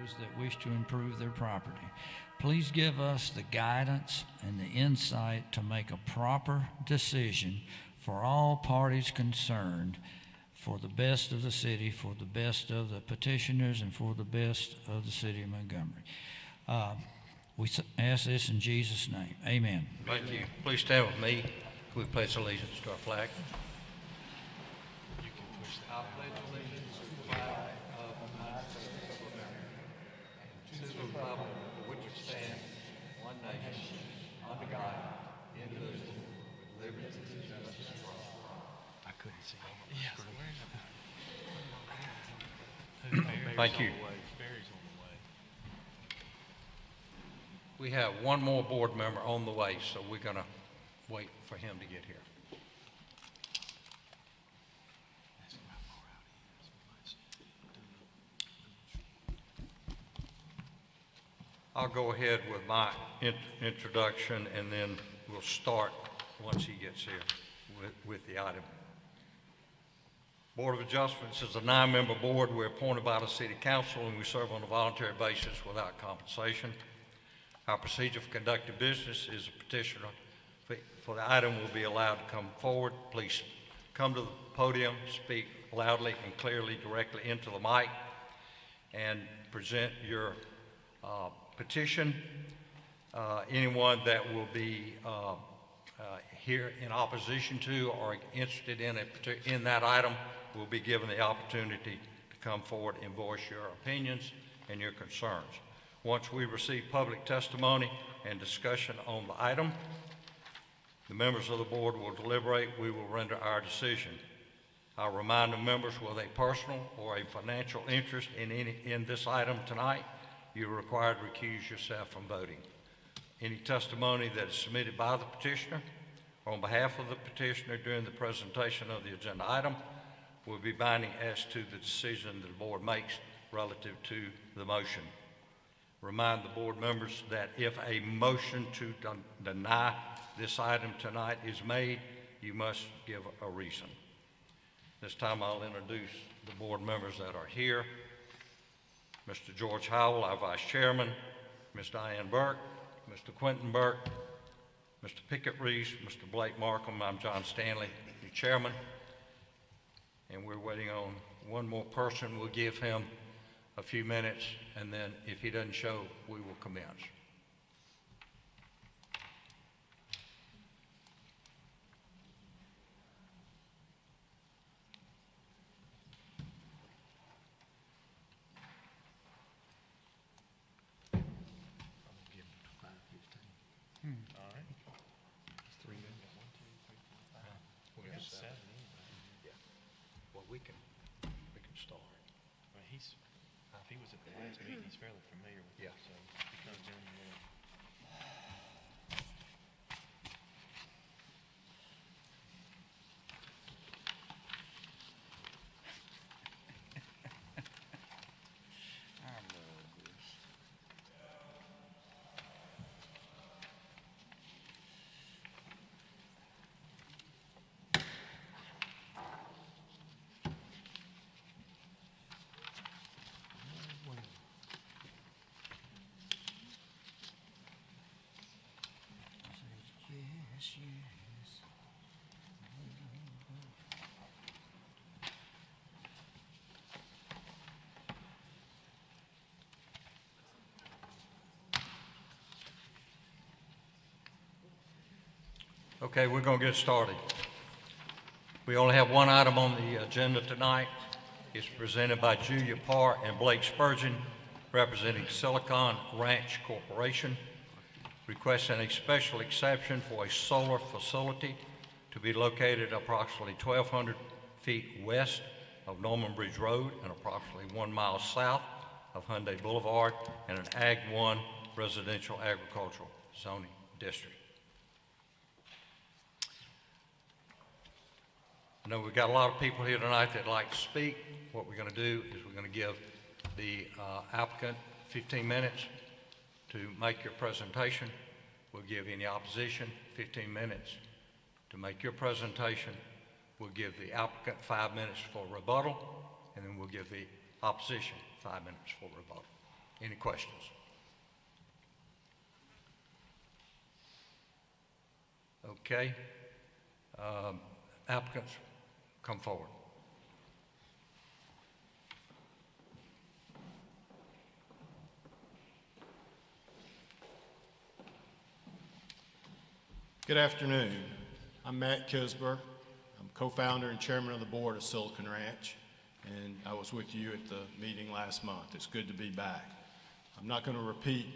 those that wish to improve their property. Please give us the guidance and the insight to make a proper decision for all parties concerned, for the best of the city, for the best of the petitioners, and for the best of the city of Montgomery. We ask this in Jesus' name. Amen. Thank you. Please stand with me. We pledge allegiance to our flag. I pledge allegiance to the flag of the United States of America and to the republic for which it stands, one nation, under God, indivisible, with liberty and justice for all. I couldn't see. Yes. Thank you. We have one more board member on the way, so we're going to wait for him to get here. I'll go ahead with my introduction, and then we'll start once he gets here with the item. Board of Adjustments is a 9-member board. We're appointed by the City Council, and we serve on a voluntary basis without compensation. Our procedure for conducting business is a petitioner for the item will be allowed to come forward. Please come to the podium, speak loudly and clearly directly into the mic, and present your petition. Anyone that will be here in opposition to or interested in that item will be given the opportunity to come forward and voice your opinions and your concerns. Once we receive public testimony and discussion on the item, the members of the board will deliberate. We will render our decision. I'll remind the members with a personal or a financial interest in this item tonight, you are required to recuse yourself from voting. Any testimony that is submitted by the petitioner or on behalf of the petitioner during the presentation of the agenda item will be binding as to the decision that the board makes relative to the motion. Remind the board members that if a motion to deny this item tonight is made, you must give a reason. This time I'll introduce the board members that are here. Mr. George Howell, our Vice Chairman, Ms. Diane Burke, Mr. Quentin Burke, Mr. Pickett Reese, Mr. Blake Markham. I'm John Stanley, the Chairman. And we're waiting on one more person. We'll give him a few minutes, and then if he doesn't show, we will commence. We can start. Well, if he was at the last meeting, he's fairly familiar with it, so he comes in there. I love this. Yes, yes. Okay, we're going to get started. We only have one item on the agenda tonight. It's presented by Julia Parr and Blake Spurgeon, representing Silicon Ranch Corporation, requesting a special exception for a solar facility to be located approximately 1,200 feet west of Norman Bridge Road and approximately 1 mile south of Hyundai Boulevard in an Ag 1 residential agricultural zoning district. I know we've got a lot of people here tonight that'd like to speak. What we're going to do is we're going to give the applicant 15 minutes to make your presentation. We'll give any opposition 15 minutes to make your presentation. We'll give the applicant 5 minutes for rebuttal, and then we'll give the opposition 5 minutes for rebuttal. Any questions? Okay. Applicants, come forward. Good afternoon. I'm Matt Kisber. I'm co-founder and chairman of the board of Silicon Ranch, and I was with you at the meeting last month. It's good to be back. I'm not going to repeat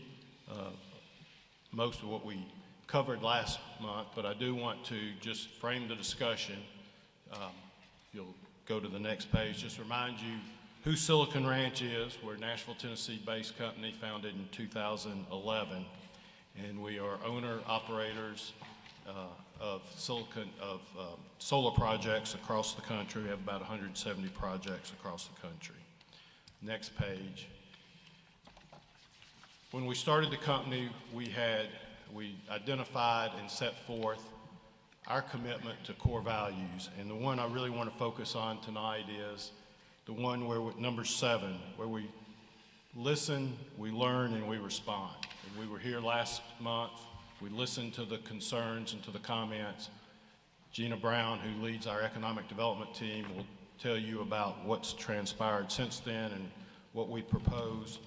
most of what we covered last month, but I do want to just frame the discussion. If you'll go to the next page, just remind you who Silicon Ranch is. We're a Nashville, Tennessee-based company founded in 2011, and we are owner-operators of solar projects across the country. We have about 170 projects across the country. Next page. When we started the company, we identified and set forth our commitment to core values, and the one I really want to focus on tonight is the one where number 7, where we listen, we learn, and we respond. And we were here last month. We listened to the concerns and to the comments. Gina Brown, who leads our economic development team, will tell you about what's transpired since then and what we propose,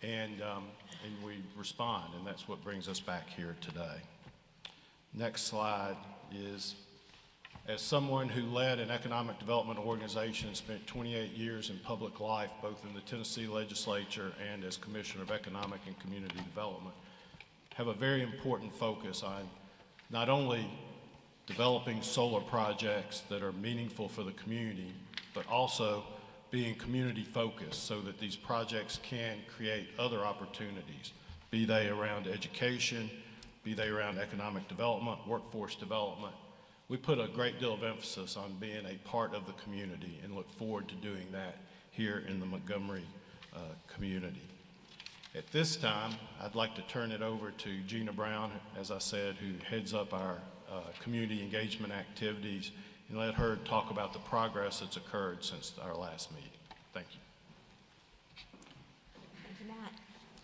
and we respond, and that's what brings us back here today. Next slide is, as someone who led an economic development organization and spent 28 years in public life, both in the Tennessee legislature and as Commissioner of Economic and Community Development, have a very important focus on not only developing solar projects that are meaningful for the community, but also being community focused so that these projects can create other opportunities, be they around education, be they around economic development, workforce development. We put a great deal of emphasis on being a part of the community and look forward to doing that here in the Montgomery community. At this time, I'd like to turn it over to Gina Brown, as I said, who heads up our community engagement activities, and let her talk about the progress that's occurred since our last meeting. Thank you. Thank you, Matt.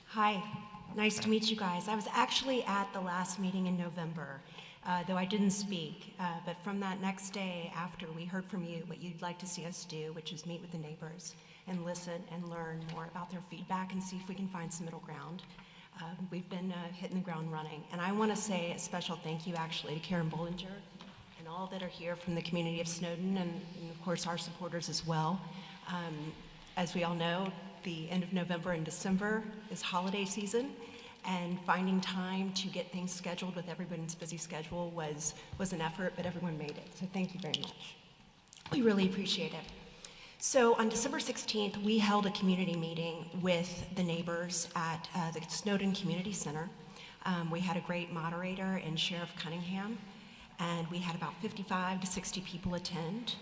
Hi, nice to meet you guys. I was actually at the last meeting in November, though I didn't speak, but from that next day after, we heard from you what you'd like to see us do, which is meet with the neighbors and listen and learn more about their feedback and see if we can find some middle ground. We've been hitting the ground running, and I want to say a special thank you actually to Karen Bollinger and all that are here from the community of Snowden and of course our supporters as well. As we all know, the end of November and December is holiday season, and finding time to get things scheduled with everyone's busy schedule was an effort, but everyone made it, so thank you very much. We really appreciate it. So on December 16th, we held a community meeting with the neighbors at the Snowden Community Center. We had a great moderator in Sheriff Cunningham, and we had about 55 to 60 people attend.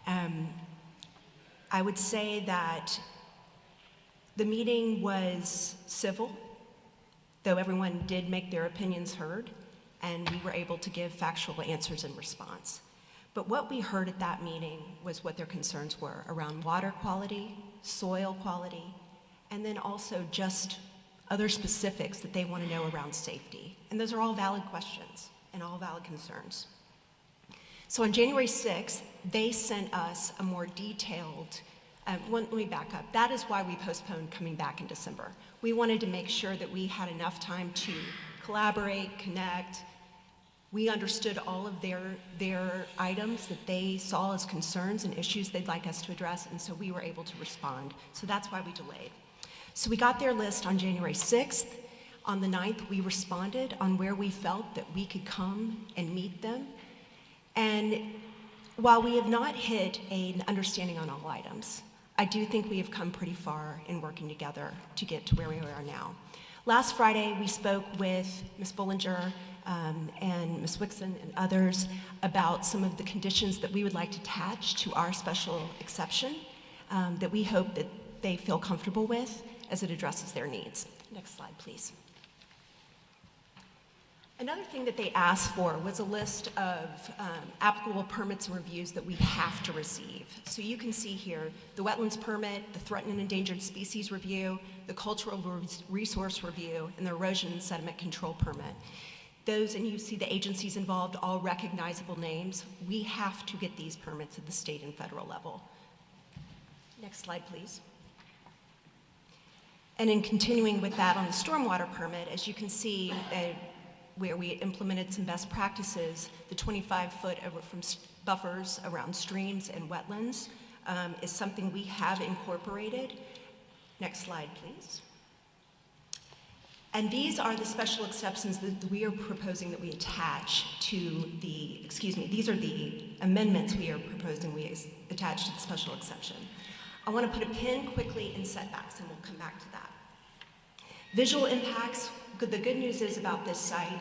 I would say that the meeting was civil, though everyone did make their opinions heard, and we were able to give factual answers in response. But what we heard at that meeting was what their concerns were around water quality, soil quality, and then also just other specifics that they want to know around safety. And those are all valid questions and all valid concerns. So on January 6th, they sent us a more detailed, let me back up. That is why we postponed coming back in December. We wanted to make sure that we had enough time to collaborate, connect. We understood all of their items that they saw as concerns and issues they'd like us to address, and so we were able to respond. So that's why we delayed. So we got their list on January 6th. On the 9th, we responded on where we felt that we could come and meet them. And while we have not hit an understanding on all items, I do think we have come pretty far in working together to get to where we are now. Last Friday, we spoke with Ms. Bollinger and Ms. Wixon and others about some of the conditions that we would like to attach to our special exception that we hope that they feel comfortable with as it addresses their needs. Next slide, please. Another thing that they asked for was a list of applicable permits and reviews that we have to receive. So you can see here the wetlands permit, the threatened and endangered species review, the cultural resource review, and the erosion and sediment control permit. Those, and you see the agencies involved, all recognizable names. We have to get these permits at the state and federal level. Next slide, please. And in continuing with that on the stormwater permit, as you can see, where we implemented some best practices, the 25-foot from buffers around streams and wetlands is something we have incorporated. Next slide, please. And these are the special exceptions that we are proposing that we attach to the, these are the amendments we are proposing we attach to the special exception. I want to put a pin quickly in setbacks, and we'll come back to that. Visual impacts, the good news is about this site,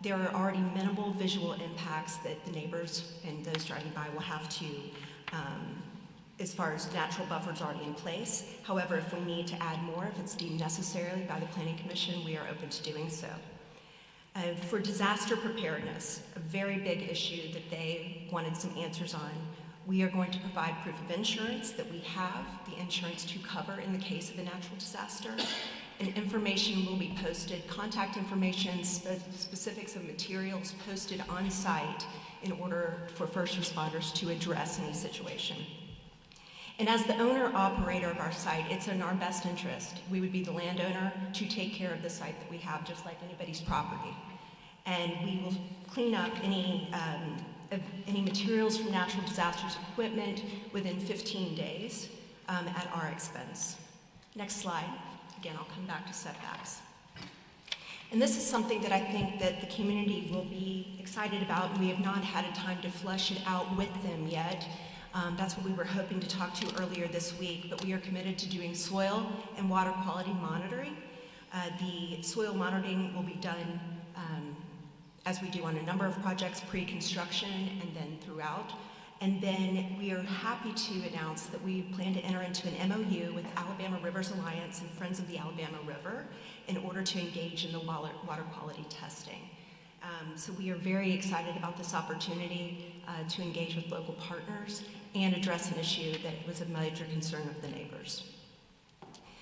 there are already minimal visual impacts that the neighbors and those driving by will have to, as far as natural buffers already in place. However, if we need to add more, if it's deemed necessary by the Planning Commission, we are open to doing so. For disaster preparedness, a very big issue that they wanted some answers on, we are going to provide proof of insurance that we have the insurance to cover in the case of a natural disaster. And information will be posted, contact information, specifics of materials posted on site in order for first responders to address any situation. And as the owner-operator of our site, it's in our best interest. We would be the landowner to take care of the site that we have, just like anybody's property. And we will clean up any materials from natural disasters equipment within 15 days at our expense. Next slide. Again, I'll come back to setbacks. And this is something that I think that the community will be excited about. We have not had a time to flesh it out with them yet. That's what we were hoping to talk to earlier this week, but we are committed to doing soil and water quality monitoring. The soil monitoring will be done as we do on a number of projects, pre-construction and then throughout. And then we are happy to announce that we plan to enter into an MOU with Alabama Rivers Alliance and Friends of the Alabama River in order to engage in the water quality testing. So we are very excited about this opportunity to engage with local partners and address an issue that was a major concern of the neighbors.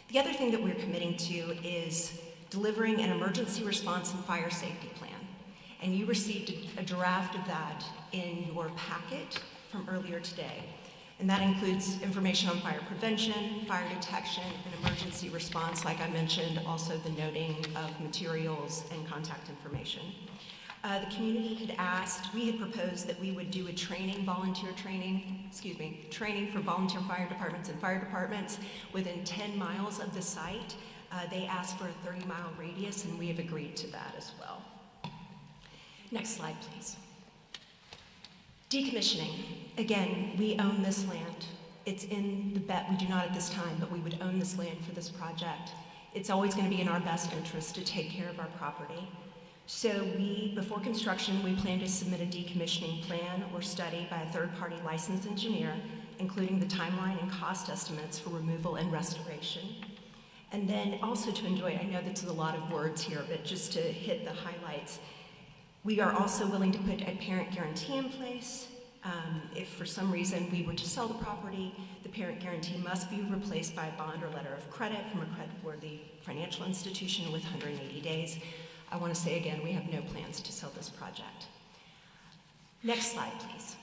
The other thing that we're committing to is delivering an emergency response and fire safety plan. And you received a draft of that in your packet from earlier today. And that includes information on fire prevention, fire detection, and emergency response, like I mentioned, also the noting of materials and contact information. The community had asked, we had proposed that we would do a training for volunteer fire departments and fire departments within 10 miles of the site. They asked for a 30-mile radius, and we have agreed to that as well. Next slide, please. Decommissioning. Again, we own this land. It's in the bet, we do not at this time, but we would own this land for this project. It's always going to be in our best interest to take care of our property. So before construction, we plan to submit a decommissioning plan or study by a third-party licensed engineer, including the timeline and cost estimates for removal and restoration. And then also to enjoy, I know that's a lot of words here, but just to hit the highlights, we are also willing to put a parent guarantee in place. If for some reason we were to sell the property, the parent guarantee must be replaced by a bond or letter of credit from a creditworthy financial institution with 180 days. I want to say again, we have no plans to sell this project. Next slide, please.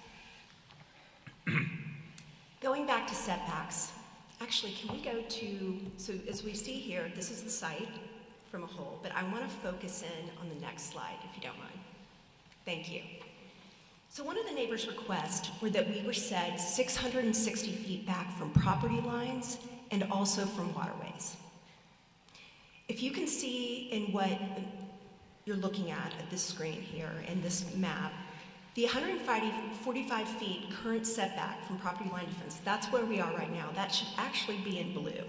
Going back to setbacks, actually, can we go to, so as we see here, this is the site from a whole, but I want to focus in on the next slide, if you don't mind. Thank you. So one of the neighbors' requests were that we were set 660 feet back from property lines and also from waterways. If you can see in what you're looking at this screen here in this map, the 145 feet current setback from property line defense, that's where we are right now. That should actually be in blue.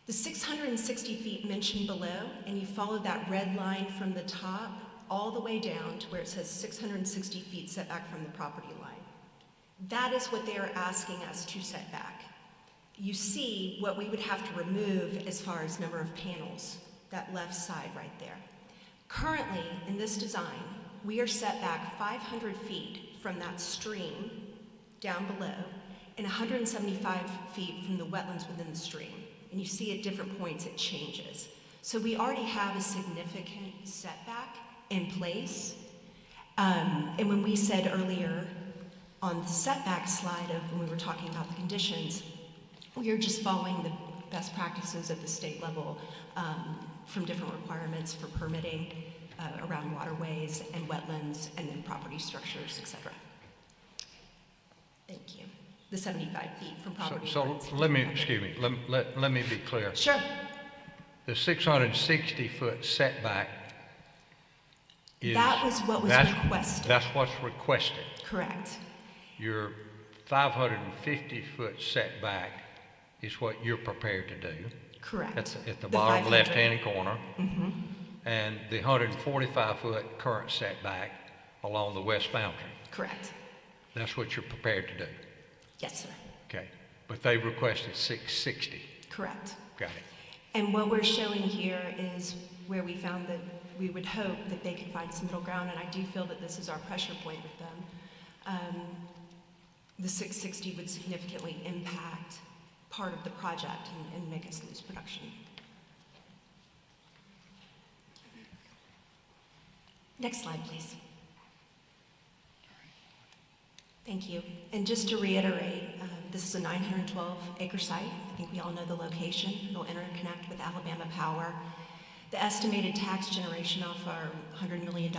The 660 feet mentioned below, and you follow that red line from the top all the way down to where it says 660 feet setback from the property line. That is what they are asking us to set back. You see what we would have to remove as far as number of panels, that left side right there. Currently, in this design, we are set back 500 feet from that stream down below and 175 feet from the wetlands within the stream. And you see at different points it changes. So we already have a significant setback in place. And when we said earlier on the setback slide of when we were talking about the conditions, we are just following the best practices at the state level from different requirements for permitting around waterways and wetlands and then property structures, et cetera. Thank you. The 75 feet from property lines. So let me be clear. Sure. The 660-foot setback is... That was what was requested. That's what's requested. Correct. Your 550-foot setback is what you're prepared to do. Correct. At the bottom 500. left-hand corner. Mm-hmm. And the 145-foot current setback along the west boundary. Correct. That's what you're prepared to do. Yes, sir. Okay. But they requested 660. Correct. Got it. And what we're showing here is where we found that we would hope that they could find some middle ground, and I do feel that this is our pressure point with them. The 660 would significantly impact part of the project and make us lose production. Next slide, please. Thank you. And just to reiterate, this is a 912-acre site. I think we all know the location. It'll interconnect with Alabama Power. The estimated tax generation off our $100 million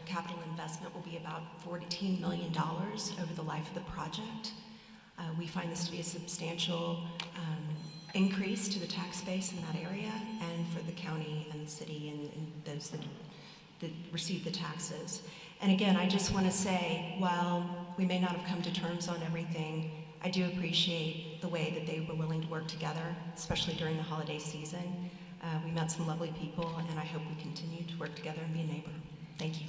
capital investment will be about $14 million over the life of the project. We find this to be a substantial increase to the tax base in that area and for the county and the city and those that receive the taxes. And again, I just want to say, while we may not have come to terms on everything, I do appreciate the way that they were willing to work together, especially during the holiday season. We met some lovely people, and I hope we continue to work together and be a neighbor. Thank you.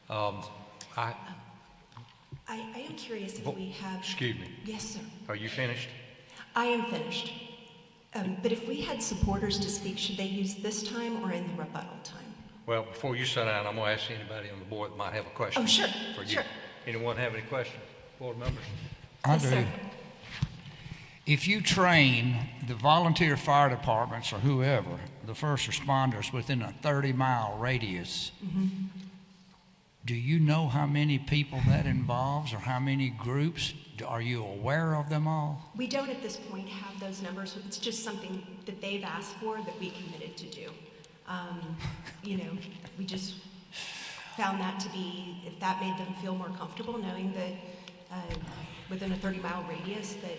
I am curious if we have... Excuse me. Yes, sir. Are you finished? I am finished. But if we had supporters to speak, should they use this time or in the rebuttal time? Well, before you sit down, I'm going to ask anybody on the board that might have a question. Oh, sure, for you. sure. Anyone have any questions? Board members? I Yes, do. sir. If you train the volunteer fire departments or whoever, the first responders within a 30-mile radius, do you know how many people that involves or how many groups? Are you aware of them all? We don't at this point have those numbers. It's just something that they've asked for that we committed to do. We just found that to be, if that made them feel more comfortable knowing that within a 30-mile radius that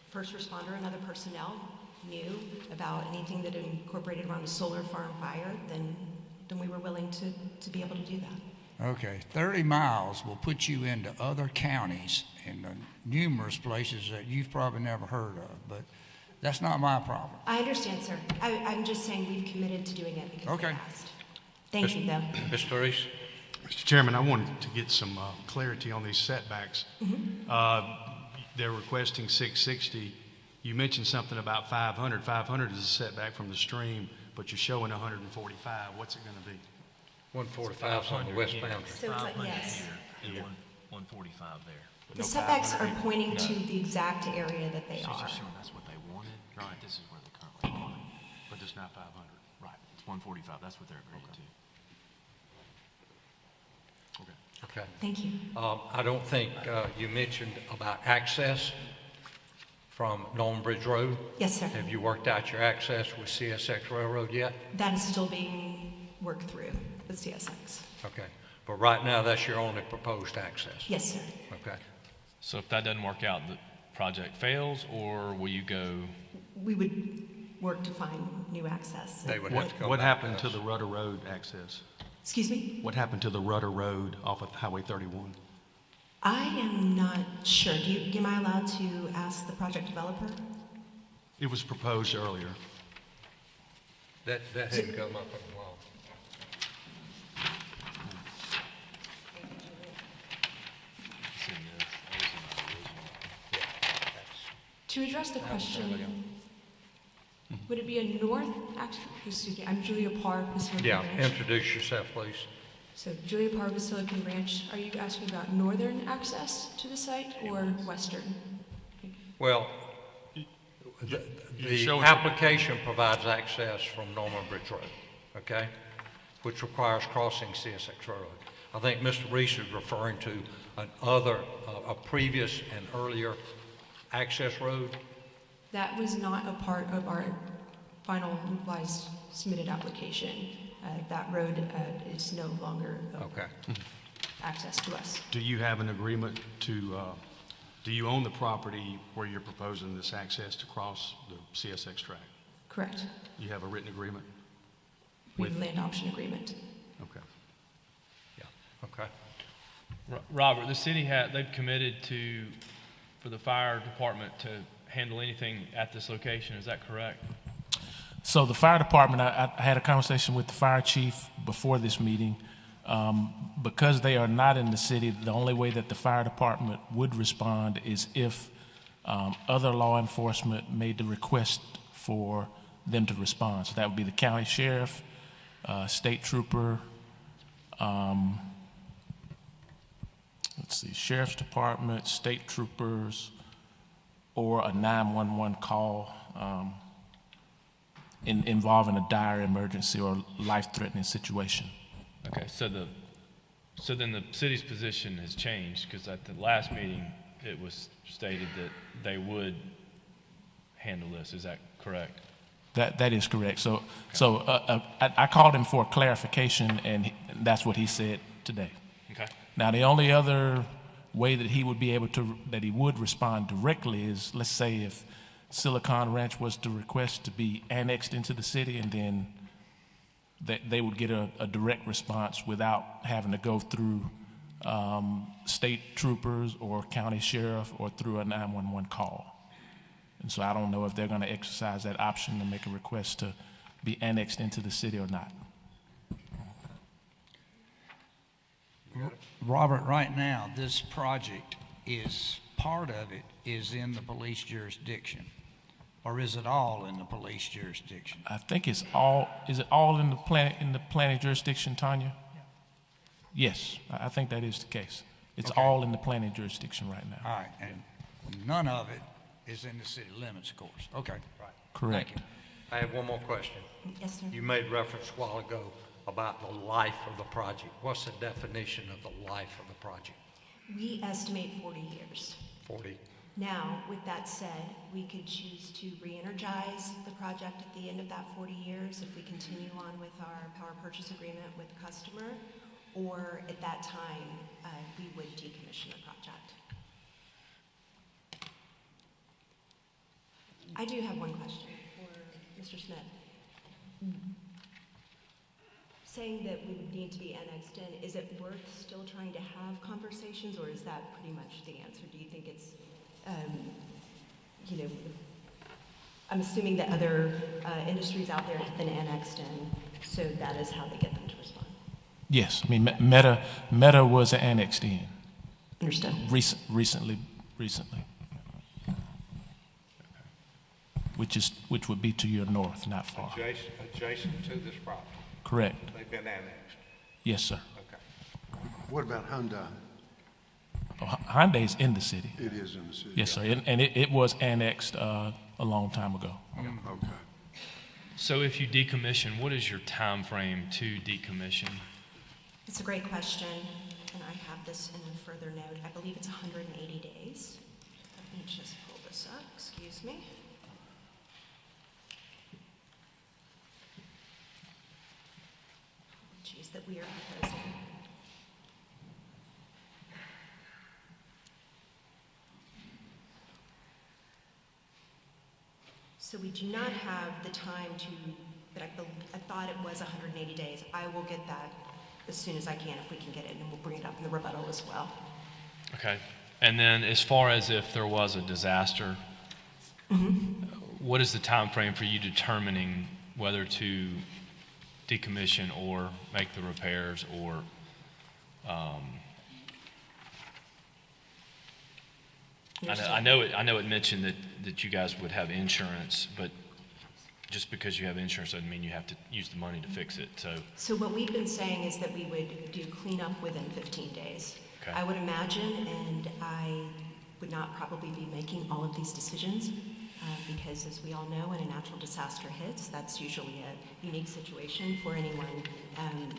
first responder and other personnel knew about anything that incorporated around a solar farm fire, then we were willing to be able to do that. Okay, 30 miles will put you into other counties and numerous places that you've probably never heard of, but that's not my problem. I understand, sir. I'm just saying we've committed to doing it because Okay. they asked. Thank you, though. Mr. Reese? Mr. Chairman, I wanted to get some clarity on these setbacks. They're requesting 660. You mentioned something about 500. 500 is a setback from the stream, but you're showing 145. What's it going to be? 145 on the west boundary. So it's like, yes. And 145 there. The setbacks are pointing to the exact area that they She's are. just showing that's what they wanted. Right, this is where they currently want it. But it's not 500. Right, it's 145. That's what they're agreeing to. Okay. Okay. Thank you. I don't think you mentioned about access from Norman Bridge Road. Yes, sir. Have you worked out your access with CSX Railroad yet? That is still being worked through with CSX. Okay. But right now, that's your only proposed access? Yes, sir. Okay. So if that doesn't work out, the project fails, or will you go? We would work to find new access. They would have to go What back happened to us. the Rudder Road access? Excuse me? What happened to the Rudder Road off of Highway 31? I am not sure. Am I allowed to ask the project developer? It was proposed earlier. That hadn't come up in a while. It's in this. That was in the original. To address the question, Would it be a north access? Excuse me, I'm Julia Parr, Basilican Yeah, Ranch. introduce yourself, please. So Julia Parr, Basilican Ranch. Are you asking about northern access to the site or western? Well, the show it. application provides access from Norman Bridge Road, okay? Which requires crossing CSX Road. I think Mr. Reese is referring to a previous and earlier access road. That was not a part of our final revised submitted application. That road is no longer Okay. access to us. Do you have an agreement to, do you own the property where you're proposing this access to cross the CSX track? Correct. You have a written agreement? We have a land option agreement. Okay. Yeah, okay. Robert, the city they've committed for the fire department to handle anything at this location, is that correct? So the fire department, I had a conversation with the fire chief before this meeting. Because they are not in the city, the only way that the fire department would respond is if other law enforcement made the request for them to respond. So that would be the county sheriff, state trooper, sheriff's department, state troopers, or a 911 call involving a dire emergency or life-threatening situation. Okay, so then the city's position has changed, because at the last meeting, it was stated that they would handle this. Is that correct? That is correct. So I called him for clarification, and that's what he said today. Okay. Now, the only other way that he would be able to, that he would respond directly is, let's say if Silicon Ranch was to request to be annexed into the city, and then they would get a direct response without having to go through state troopers or county sheriff or through a 911 call. And so I don't know if they're going to exercise that option to make a request to be annexed into the city or not. Robert, right now, this project part of it is in the police jurisdiction, or is it all in the police jurisdiction? I think is it all in the planning jurisdiction, Tanya? Yes, I think that is the case. It's Okay. all in the planning jurisdiction right now. All right, and none of it is in the city limits, of course. Okay. Right. Correct. Thank you. I have one more question. Yes, sir. You made reference a while ago about the life of the project. What's the definition of the life of the project? We estimate 40 years. 40? Now, with that said, we could choose to re-energize the project at the end of that 40 years if we continue on with our power purchase agreement with the customer, or at that time, we would decommission the project. I do have one question for Mr. Smith. Saying that we would need to be annexed in, is it worth still trying to have conversations, or is that pretty much the answer? Do you think it's, I'm assuming that other industries out there have been annexed in, so that is how they get them to respond. Yes, I mean Meta was annexed in Understood. recently, which would be to your north, not far. Adjacent to this property. Correct. They've been annexed. Yes, sir. Okay. What about Hyundai? Hyundai's in the city. It is in the city. Yes, sir, and it was annexed a long time ago. Okay. So if you decommission, what is your time frame to decommission? It's a great question, and I have this in a further note. I believe it's 180 days. Let me just pull this up, excuse me. That we are proposing. So we do not have the time but I thought it was 180 days. I will get that as soon as I can, if we can get it, and we'll bring it up in the rebuttal as well. Okay. And then as far as if there was a disaster, what is the time frame for you determining whether to decommission or make the repairs, or I know it mentioned that you guys would have insurance, but Just because you have insurance doesn't mean you have to use the money to fix it, so. So what we've been saying is that we would do cleanup within 15 days. Okay. I would imagine, and I would not probably be making all of these decisions, because as we all know, when a natural disaster hits, that's usually a unique situation for anyone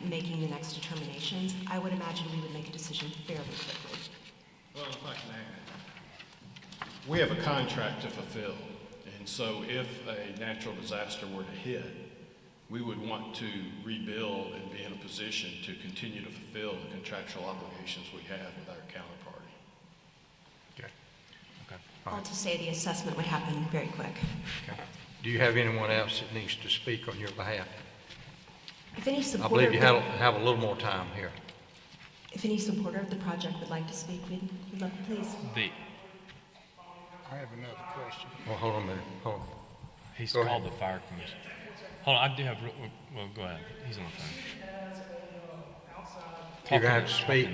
making the next determinations. I would imagine we would make a decision fairly quickly. Well, if I can add, we have a contract to fulfill, and so if a natural disaster were to hit, we would want to rebuild and be in a position to continue to fulfill the contractual obligations we have with our counterparty. Okay. Okay. All to say the assessment would happen very quick. Okay. Do you have anyone else that needs to speak on your behalf? If any I supporter, believe you have a little more time here. if any supporter of the project would like to speak, we'd love, please. I have another question. Well, hold on a minute. Hold on. He's Go called ahead. the fire commission. Hold on, I do have, well, go ahead. He's on the phone. You're going to have to speak.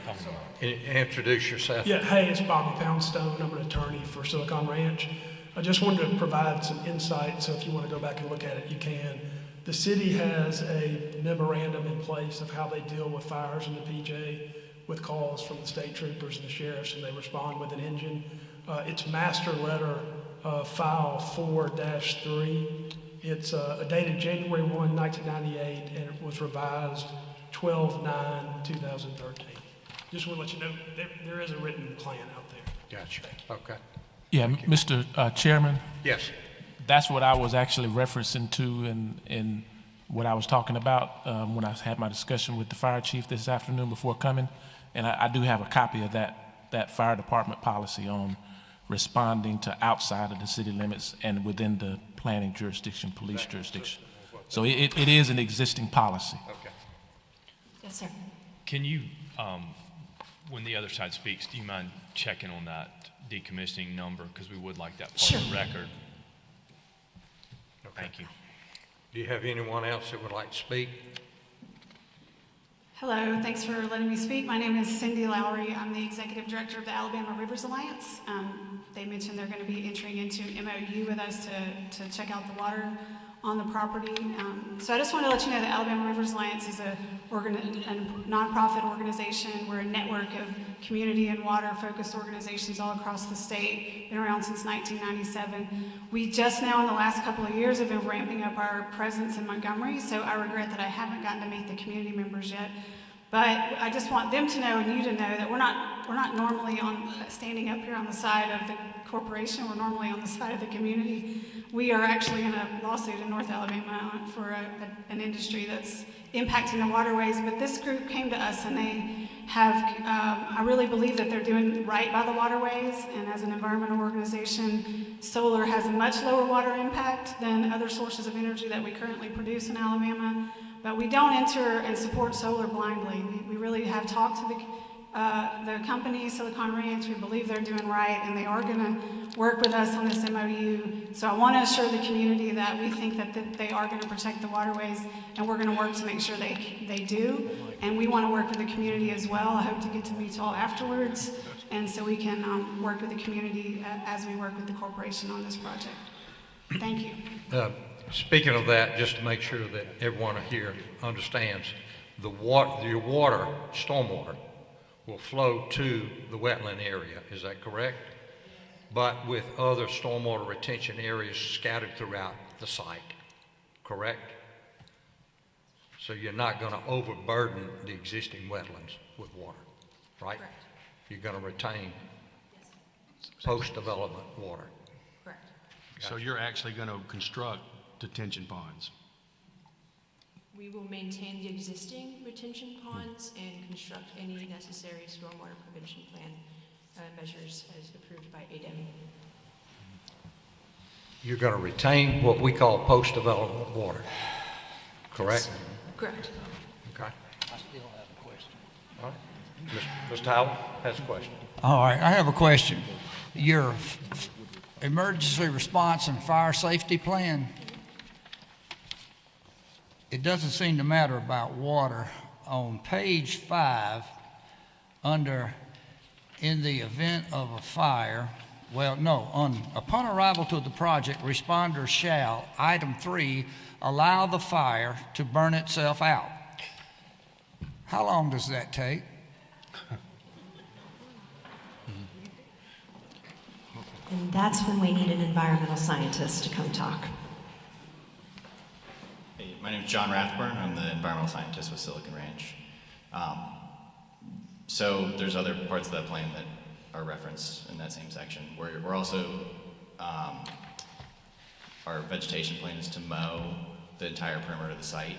Talking about- Introduce yourself. Yeah, hey, it's Bobby Poundstone. I'm an attorney for Silicon Ranch. I just wanted to provide some insight, so if you want to go back and look at it, you can. The city has a memorandum in place of how they deal with fires in the PJ with calls from the state troopers and the sheriffs, and they respond with an engine. It's master letter file 4-3. It's dated January 1, 1998, and it was revised 12/9/2013. Just want to let you know there is a written plan out there. Gotcha. Okay. Yeah, Mr. Chairman, Yes. that's what I was actually referencing to in what I was talking about when I had my discussion with the fire chief this afternoon before coming. And I do have a copy of that fire department policy on responding to outside of the city limits and within the planning jurisdiction, police jurisdiction. So it is an existing policy. Okay. Yes, sir. Can you, when the other side speaks, do you mind checking on that decommissioning number? Because we would like that part of the record. Okay. Thank you. Do you have anyone else that would like to speak? Hello, thanks for letting me speak. My name is Cindy Lowry. I'm the Executive Director of the Alabama Rivers Alliance. They mentioned they're going to be entering into an MOU with us to check out the water on the property. So I just want to let you know that Alabama Rivers Alliance is a nonprofit organization. We're a network of community and water-focused organizations all across the state. Been around since 1997. We just now, in the last couple of years, have been ramping up our presence in Montgomery. So I regret that I haven't gotten to meet the community members yet. But I just want them to know and you to know that we're not normally standing up here on the side of the corporation. We're normally on the side of the community. We are actually in a lawsuit in North Alabama for an industry that's impacting the waterways. But this group came to us and they have, I really believe that they're doing right by the waterways. And as an environmental organization, solar has a much lower water impact than other sources of energy that we currently produce in Alabama. But we don't enter and support solar blindly. We really have talked to the company, Silicon Ranch. We believe they're doing right, and they are going to work with us on this MOU. So I want to assure the community that we think that they are going to protect the waterways, and we're going to work to make sure they do. And we want to work with the community as well. I hope to get to meet you all afterwards, and so we can work with the community as we work with the corporation on this project. Thank you. Speaking of that, just to make sure that everyone here understands, your water, stormwater, will flow to the wetland area, is that correct? But with other stormwater retention areas scattered throughout the site, correct? So you're not going to overburden the existing wetlands with water, right? Correct. You're going to retain post-development water. Correct. So you're actually going to construct detention ponds? We will maintain the existing retention ponds and construct any necessary stormwater prevention plan measures as approved by ADEM. You're going to retain what we call post-development water, correct? Correct. Okay. I still have a question. All right. Mr. Howell has a question. All right, I have a question. Your emergency response and fire safety plan, it doesn't seem to matter about water. On page 5, under in the event of a fire, Well, no, upon arrival to the project, responders shall, item 3, allow the fire to burn itself out. How long does that take? And that's when we need an environmental scientist to come talk. Hey, my name is John Rathburn. I'm the environmental scientist with Silicon Ranch. So there's other parts of that plan that are referenced in that same section. We're also, our vegetation plan is to mow the entire perimeter of the site.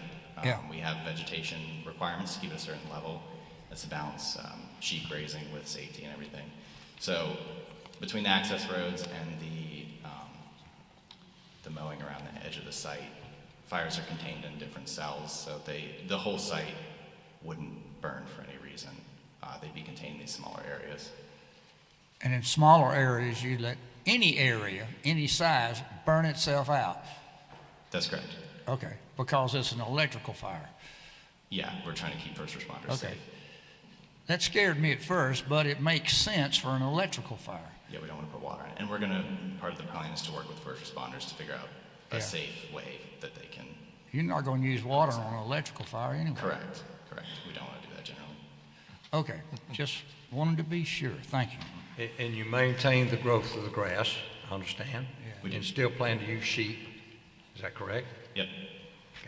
We have vegetation requirements to keep at a certain level. That's to balance sheep grazing with safety and everything. So between the access roads and the mowing around the edge of the site, fires are contained in different cells, so the whole site wouldn't burn for any reason. They'd be contained in these smaller areas. And in smaller areas, you let any area, any size, burn itself out. That's correct. Okay, because it's an electrical fire. Yeah, we're trying to keep first responders safe. That scared me at first, but it makes sense for an electrical fire. Yeah, we don't want to put water in it. And we're going to, part of the plan is to work with first responders to figure out a safe way that they can. You're not going to use water on an electrical fire anyway. Correct. We don't want to do that generally. Okay, just wanted to be sure. Thank you. And you maintain the growth of the grass, I understand? Yeah. We do. And still plan to use sheep, is that correct? Yep.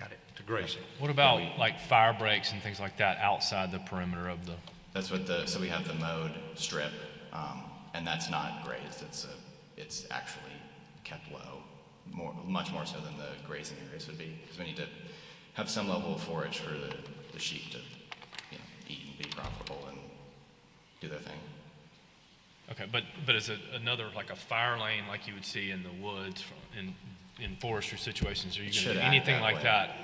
Got it, to graze it. What about like fire breaks and things like that outside the perimeter of the? That's what so we have the mowed strip, and that's not grazed. It's actually kept low, much more so than the grazing areas would be, because we need to have some level of forage for the sheep to eat and be profitable and do their thing. Okay, but is it another, like a fire lane like you would see in the woods in forestry situations? Are you going to do anything like that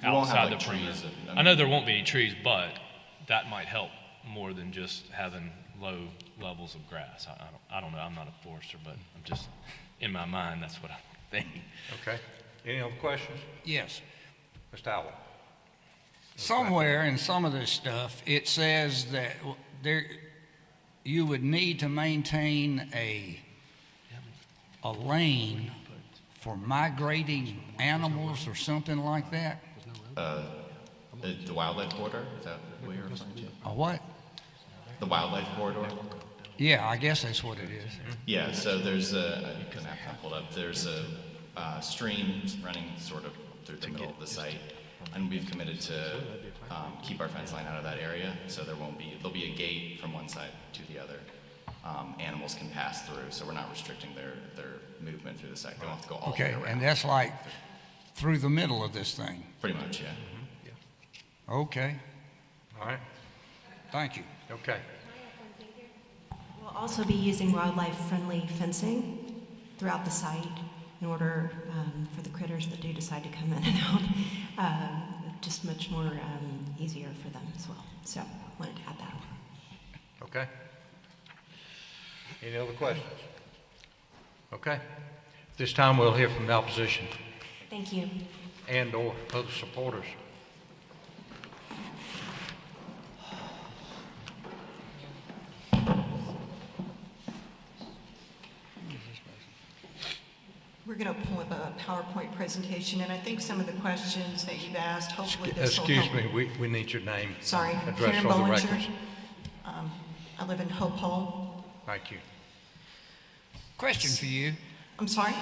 outside the perimeter? I know there won't be any trees, but that might help more than just having low levels of grass. I don't know. I'm not a forester, but I'm just, in my mind, that's what I'm thinking. Okay. Any other questions? Yes. Mr. Howell? Somewhere in some of this stuff, it says that you would need to maintain a lane for migrating animals or something like that. The wildlife corridor, is that what you're referring to? A what? The wildlife corridor? Yeah, I guess that's what it is. Yeah, so there's a stream running sort of through the middle of the site, and we've committed to keep our fence line out of that area, so there'll be a gate from one side to the other. Animals can pass through, so we're not restricting their movement through the site. They don't have to go all the way around. Okay, and that's like through the middle of this thing. Pretty much, yeah. Okay, All right. thank you. Okay. We'll also be using wildlife-friendly fencing throughout the site in order for the critters that do decide to come in and out, just much more easier for them as well. So, wanted to add that. Okay. Any other questions? Okay. This time we'll hear from the opposition Thank you. and/or other supporters. We're going to pull up a PowerPoint presentation, and I think some of the questions that you've asked, hopefully this will help. Excuse me, we need your name. Sorry, Address Karen for the Bollinger. records. I live in Hope Hall. Thank you. Question for you. I'm sorry?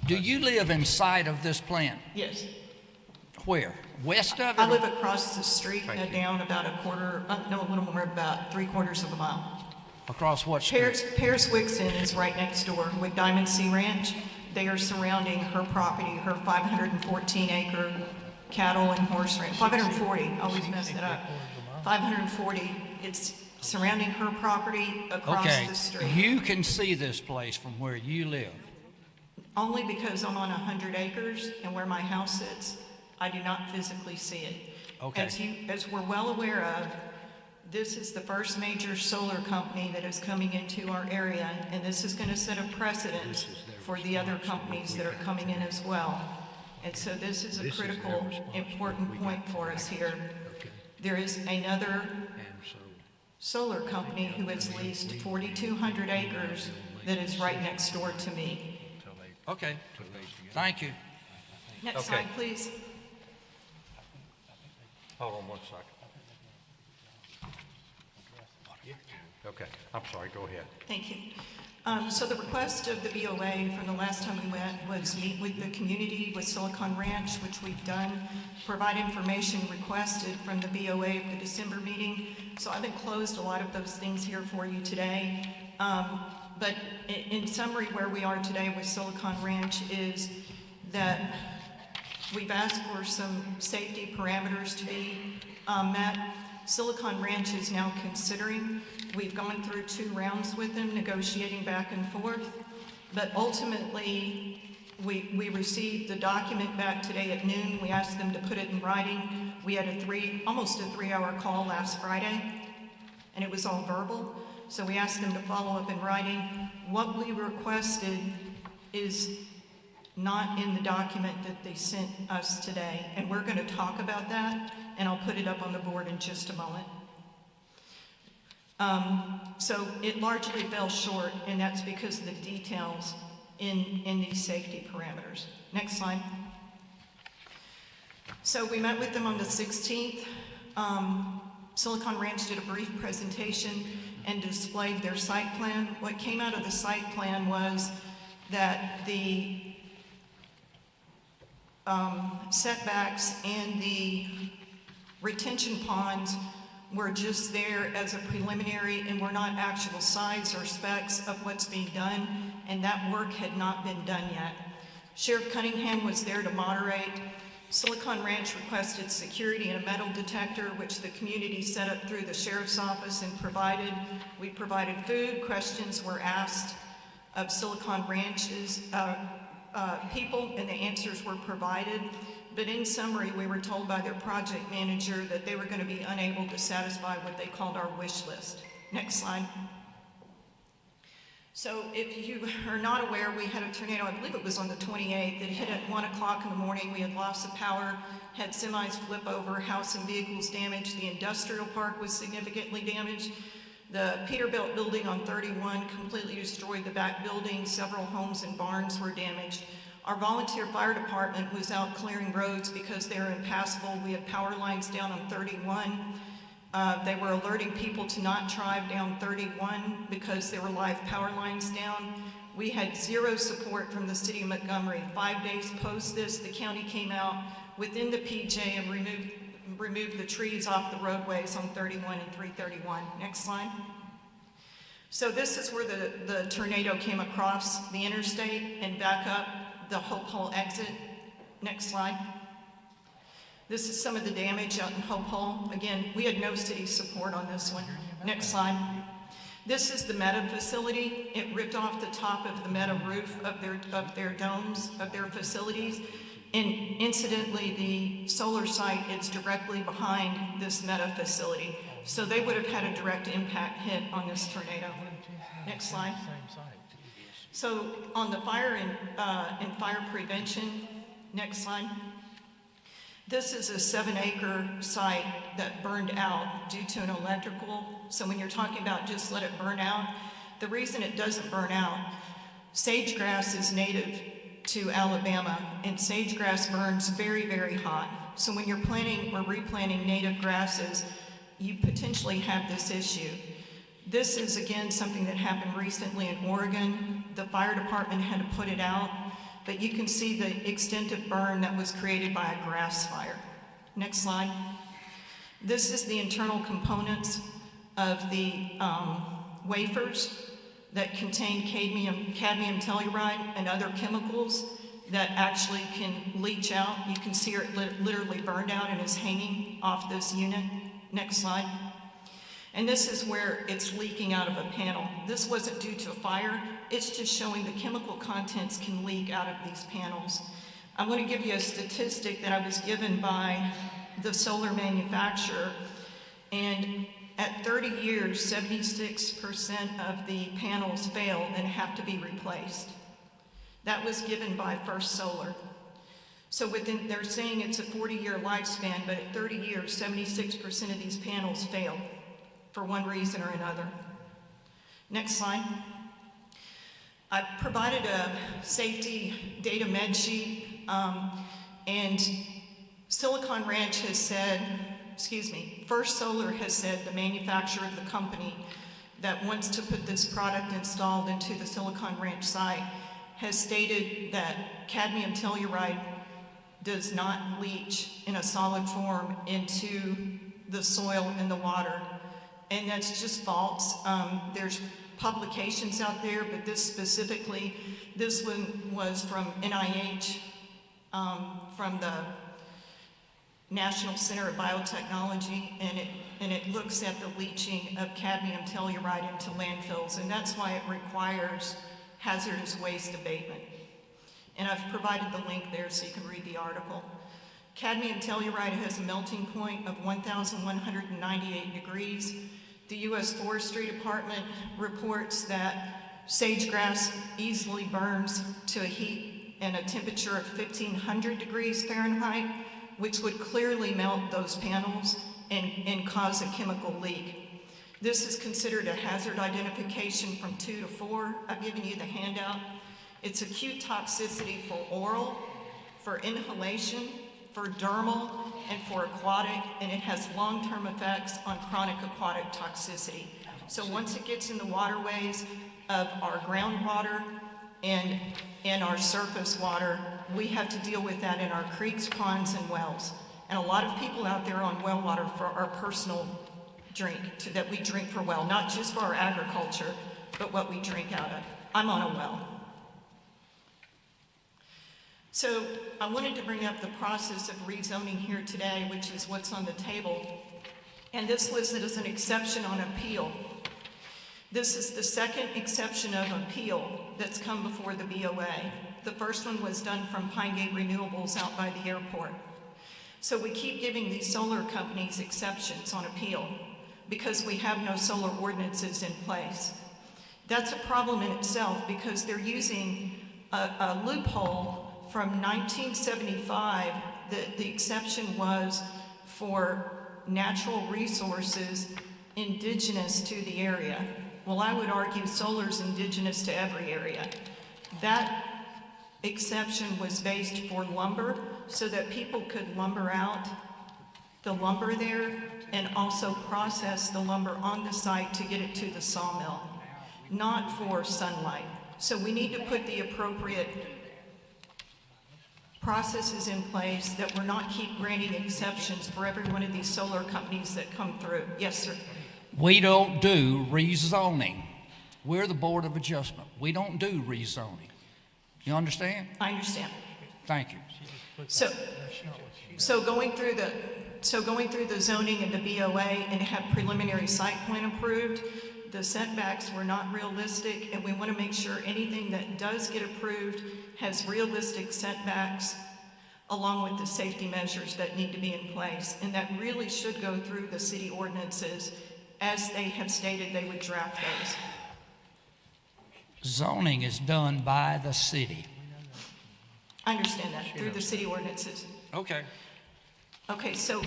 Do you live inside of this plant? Yes. Where? West of it? I live across the street, Thank you. down about a little more, about 3/4 of a mile. Across what street? Paris Wixon is right next door with Diamond Sea Ranch. They are surrounding her property, her 514-acre cattle and horse ranch. 540, always mess it up. 540, it's surrounding her property across Okay, the street. you can see this place from where you live. Only because I'm on 100 acres and where my house sits, I do not physically see it. Okay. As we're well aware of, this is the first major solar company that is coming into our area, and this is going to set a precedent for the other companies that are coming in as well. And so this is a critical, important point for us here. There is another solar company who has leased 4,200 acres that is right next door to me. Okay, thank you. Next Okay. slide, please. Hold on one second. Okay, I'm sorry, go ahead. Thank you. So the request of the BOA from the last time we went was meet with the community with Silicon Ranch, which we've done, provide information requested from the BOA at the December meeting. So I've enclosed a lot of those things here for you today. But in summary, where we are today with Silicon Ranch is that we've asked for some safety parameters to be met. Silicon Ranch is now considering. We've gone through 2 rounds with them, negotiating back and forth. But ultimately, we received the document back today at noon. We asked them to put it in writing. We had almost a 3-hour call last Friday, and it was all verbal. So we asked them to follow up in writing. What we requested is not in the document that they sent us today, and we're going to talk about that, and I'll put it up on the board in just a moment. So it largely fell short, and that's because of the details in these safety parameters. Next slide. So we met with them on the 16th. Silicon Ranch did a brief presentation and displayed their site plan. What came out of the site plan was that the setbacks and the retention ponds were just there as a preliminary and were not actual size or specs of what's being done, and that work had not been done yet. Sheriff Cunningham was there to moderate. Silicon Ranch requested security and a metal detector, which the community set up through the sheriff's office and provided. We provided food. Questions were asked of Silicon Ranch's people, and the answers were provided. But in summary, we were told by their project manager that they were going to be unable to satisfy what they called our wish list. Next slide. So if you are not aware, we had a tornado, I believe it was on the 28th, that hit at 1 o'clock in the morning. We had loss of power, had semis flip over, house and vehicles damaged. The industrial park was significantly damaged. The Peterbilt building on 31 completely destroyed the back building. Several homes and barns were damaged. Our volunteer fire department was out clearing roads because they were impassable. We had power lines down on 31. They were alerting people to not drive down 31 because there were live power lines down. We had zero support from the city of Montgomery. 5 days post this, the county came out within the PJ and removed the trees off the roadways on 31 and 331. Next slide. So this is where the tornado came across the interstate and back up the Hope Hole exit. Next slide. This is some of the damage out in Hope Hole. Again, we had no city support on this one. Next slide. This is the Meta facility. It ripped off the top of the Meta roof of their domes, of their facilities. And incidentally, the solar site is directly behind this Meta facility. So they would have had a direct impact hit on this tornado. Next slide. So on the fire and fire prevention, next slide. This is a 7-acre site that burned out due to an electrical. So when you're talking about just let it burn out, the reason it doesn't burn out, sagegrass is native to Alabama, and sagegrass burns very, very hot. So when you're planting or replanting native grasses, you potentially have this issue. This is, again, something that happened recently in Oregon. The fire department had to put it out, but you can see the extent of burn that was created by a grass fire. Next slide. This is the internal components of the wafers that contain cadmium telluride and other chemicals that actually can leach out. You can see it literally burned out and is hanging off this unit. Next slide. And this is where it's leaking out of a panel. This wasn't due to a fire. It's just showing the chemical contents can leak out of these panels. I'm going to give you a statistic that I was given by the solar manufacturer. And at 30 years, 76% of the panels fail and have to be replaced. That was given by First Solar. So they're saying it's a 40-year lifespan, but at 30 years, 76% of these panels fail for one reason or another. Next slide. I provided a safety data med sheet, and Silicon Ranch has said, First Solar has said, the manufacturer of the company that wants to put this product installed into the Silicon Ranch site, has stated that cadmium telluride does not leach in a solid form into the soil and the water. And that's just false. There's publications out there, but this one was from NIH, from the National Center of Biotechnology, and it looks at the leaching of cadmium telluride into landfills, and that's why it requires hazardous waste abatement. And I've provided the link there so you can read the article. Cadmium telluride has a melting point of 1,198 degrees. The U.S. Forestry Department reports that sagegrass easily burns to a heat and a temperature of 1,500 degrees Fahrenheit, which would clearly melt those panels and cause a chemical leak. This is considered a hazard identification from 2 to 4. I've given you the handout. It's acute toxicity for oral, for inhalation, for dermal, and for aquatic, and it has long-term effects on chronic aquatic toxicity. So once it gets in the waterways of our groundwater and our surface water, we have to deal with that in our creeks, ponds, and wells. And a lot of people out there on well water for our personal drink, that we drink for well, not just for our agriculture, but what we drink out of. I'm on a well. So I wanted to bring up the process of rezoning here today, which is what's on the table. And this listed as an exception on appeal. This is the second exception of appeal that's come before the BOA. The first one was done from Pine Gate Renewables out by the airport. So we keep giving these solar companies exceptions on appeal because we have no solar ordinances in place. That's a problem in itself because they're using a loophole from 1975. The exception was for natural resources indigenous to the area. Well, I would argue solar's indigenous to every area. That exception was based for lumber so that people could lumber out the lumber there and also process the lumber on the site to get it to the sawmill, not for sunlight. So we need to put the appropriate processes in place that we're not keep granting exceptions for every one of these solar companies that come through. Yes, sir. We don't do rezoning. We're the Board of Adjustment. We don't do rezoning. You understand? I understand. Thank you. So going through the zoning and the BOA and have preliminary site plan approved, the setbacks were not realistic, and we want to make sure anything that does get approved has realistic setbacks along with the safety measures that need to be in place. And that really should go through the city ordinances as they have stated they would draft those. Zoning is done by the city. I understand that, through the city ordinances. Okay. Okay, so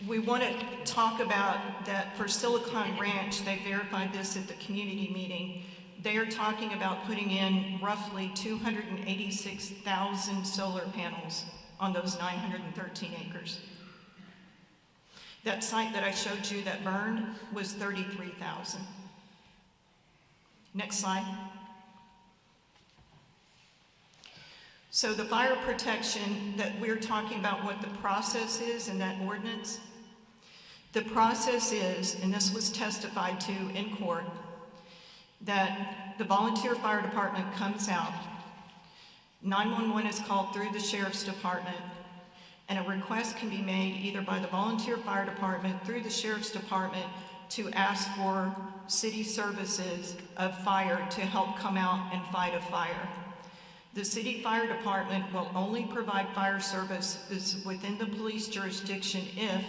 we want to talk about that for Silicon Ranch. They verified this at the community meeting. They are talking about putting in roughly 286,000 solar panels on those 913 acres. That site that I showed you that burned was 33,000. Next slide. So the fire protection that we're talking about, what the process is in that ordinance, the process is, and this was testified to in court, that the volunteer fire department comes out, 911 is called through the sheriff's department, and a request can be made either by the volunteer fire department through the sheriff's department to ask for city services of fire to help come out and fight a fire. The city fire department will only provide fire services within the police jurisdiction if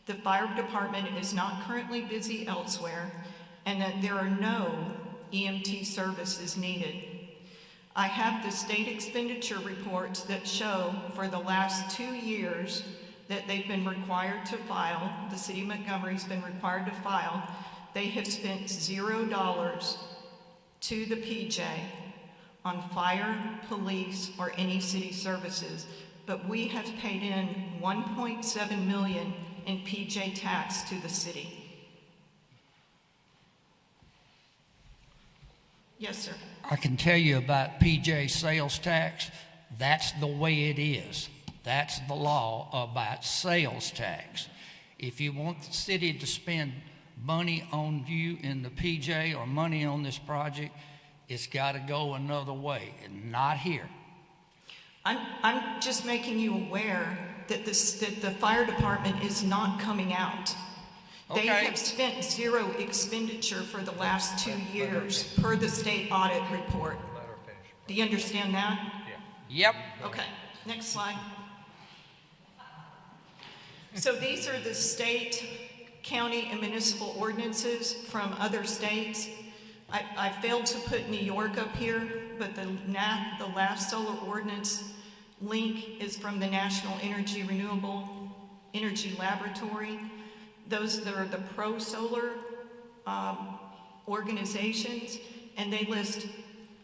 the fire department is not currently busy elsewhere and that there are no EMT services needed. I have the state expenditure reports that show for the last 2 years that they've been required to file, the city of Montgomery's been required to file, they have spent $0 to the PJ on fire, police, or any city services, but we have paid in $1.7 million in PJ tax to the city. Yes, sir. I can tell you about PJ sales tax. That's the way it is. That's the law about sales tax. If you want the city to spend money on you in the PJ or money on this project, it's got to go another way, and not here. I'm just making you aware that the fire department is not coming out. They have spent zero expenditure for the last 2 years per the state audit report. Do you understand that? Yep. Okay, next slide. So these are the state, county, and municipal ordinances from other states. I failed to put New York up here, but the last solar ordinance link is from the National Energy Renewable Energy Laboratory. Those that are the pro-solar organizations, and they list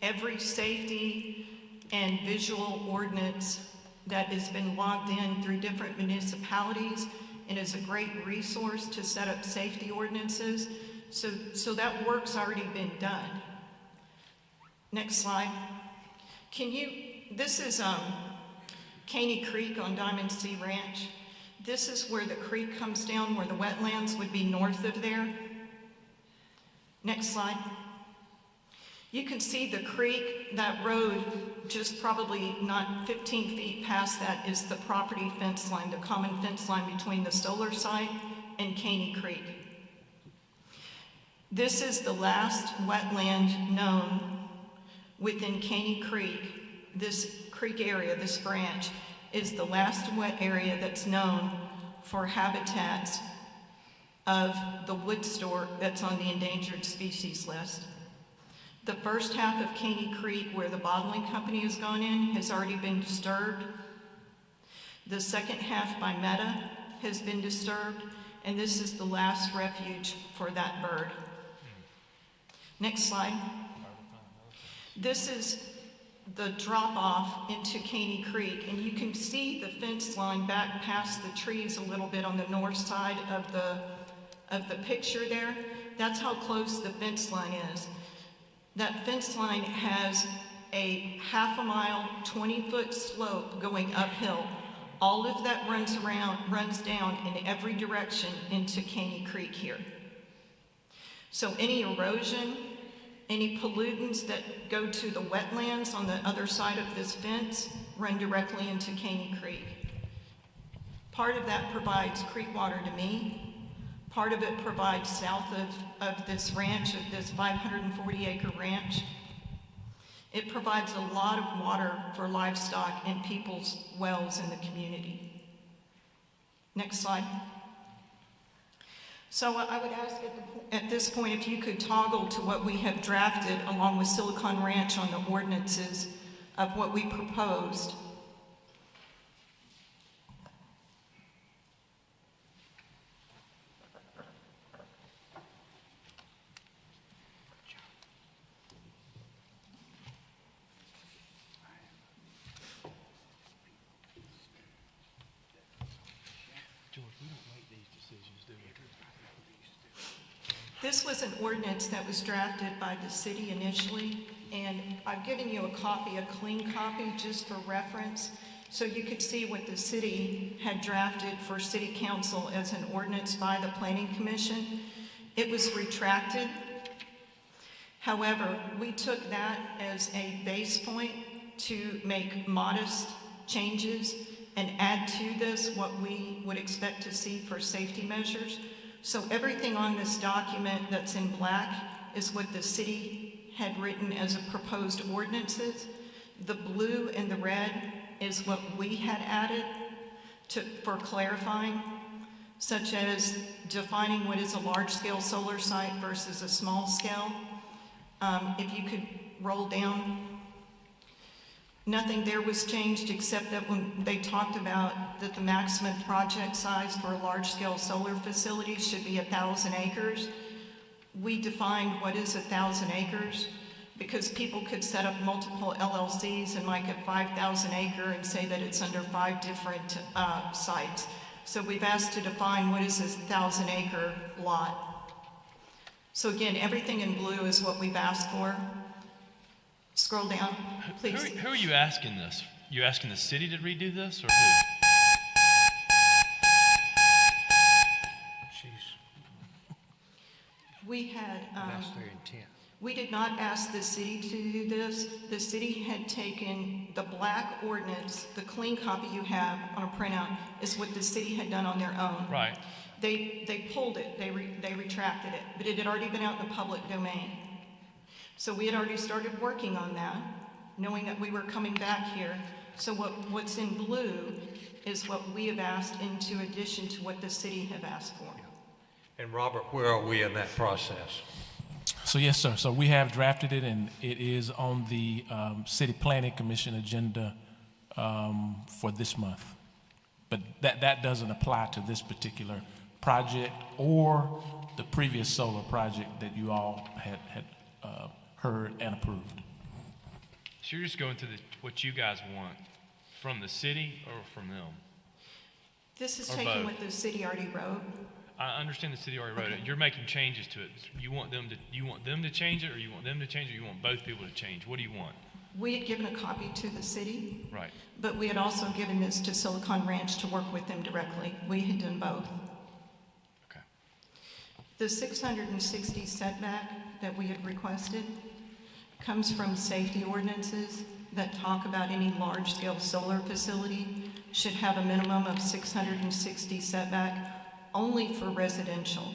every safety and visual ordinance that has been logged in through different municipalities and is a great resource to set up safety ordinances. So that work's already been done. Next slide. This is Caney Creek on Diamond Sea Ranch. This is where the creek comes down, where the wetlands would be north of there. Next slide. You can see the creek, that road, just probably not 15 feet past that is the property fence line, the common fence line between the solar site and Caney Creek. This is the last wetland known within Caney Creek. This creek area, this branch, is the last wet area that's known for habitats of the wood stork that's on the endangered species list. The first half of Caney Creek, where the bottling company has gone in, has already been disturbed. The second half by Meta has been disturbed, and this is the last refuge for that bird. Next slide. This is the drop-off into Caney Creek, and you can see the fence line back past the trees a little bit on the north side of the picture there. That's how close the fence line is. That fence line has a half a mile, 20-foot slope going uphill. All of that runs down in every direction into Caney Creek here. So any erosion, any pollutants that go to the wetlands on the other side of this fence run directly into Caney Creek. Part of that provides creek water to me. Part of it provides south of this ranch, of this 540-acre ranch. It provides a lot of water for livestock and people's wells in the community. Next slide. So I would ask at this point if you could toggle to what we have drafted along with Silicon Ranch on the ordinances of what we proposed. This was an ordinance that was drafted by the city initially, and I've given you a copy, a clean copy, just for reference, so you could see what the city had drafted for city council as an ordinance by the Planning Commission. It was retracted. However, we took that as a base point to make modest changes and add to this what we would expect to see for safety measures. So everything on this document that's in black is what the city had written as a proposed ordinances. The blue and the red is what we had added for clarifying, such as defining what is a large-scale solar site versus a small scale. If you could roll down. Nothing there was changed except that when they talked about that the maximum project size for a large-scale solar facility should be 1,000 acres. We defined what is 1,000 acres. because people could set up multiple LLCs and make it 5,000 acre and say that it's under 5 different sites. So we've asked to define what is this 1,000 acre lot. So again, everything in blue is what we've asked for. Scroll down, please. Who are you asking this? You asking the city to redo this, or who? We had, That's their intent. we did not ask the city to do this. The city had taken the black ordinance, the clean copy you have on a printout, is what the city had done on their own. Right. They pulled it, they retracted it, but it had already been out in the public domain. So we had already started working on that, knowing that we were coming back here. So what's in blue is what we have asked into addition to what the city have asked for. And Robert, where are we in that process? So yes, sir. So we have drafted it, and it is on the City Planning Commission agenda for this month. But that doesn't apply to this particular project or the previous solar project that you all had heard and approved. So you're just going through what you guys want from the city or from them? This is Or taking both. what the city already wrote. I understand the city already wrote it. You're making changes to it. You want them to change it, or you want them to change it, or you want both people to change? What do you want? We had given a copy to the city, Right. but we had also given this to Silicon Ranch to work with them directly. We had done both. Okay. The 660 setback that we had requested comes from safety ordinances that talk about any large-scale solar facility should have a minimum of 660 setback only for residential.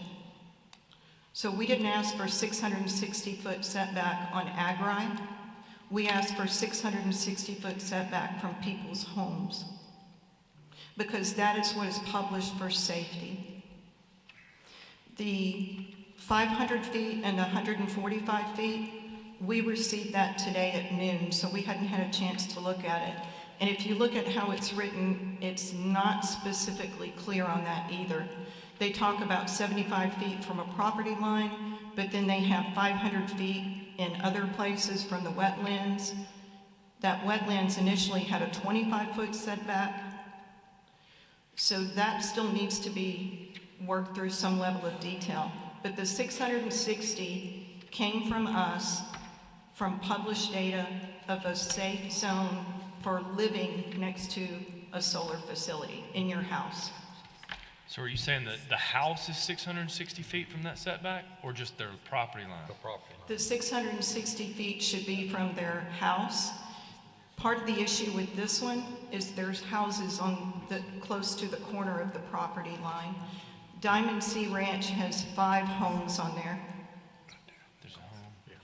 So we didn't ask for 660-foot setback on agri. We asked for 660-foot setback from people's homes because that is what is published for safety. The 500 feet and 145 feet, we received that today at noon, so we hadn't had a chance to look at it. And if you look at how it's written, it's not specifically clear on that either. They talk about 75 feet from a property line, but then they have 500 feet in other places from the wetlands. That wetlands initially had a 25-foot setback. So that still needs to be worked through some level of detail. But the 660 came from us, from published data of a safe zone for living next to a solar facility in your house. So are you saying that the house is 660 feet from that setback, or just their property line? The property line. The 660 feet should be from their house. Part of the issue with this one is there's houses close to the corner of the property line. Diamond Sea Ranch has 5 homes on there. There's a home. Yeah.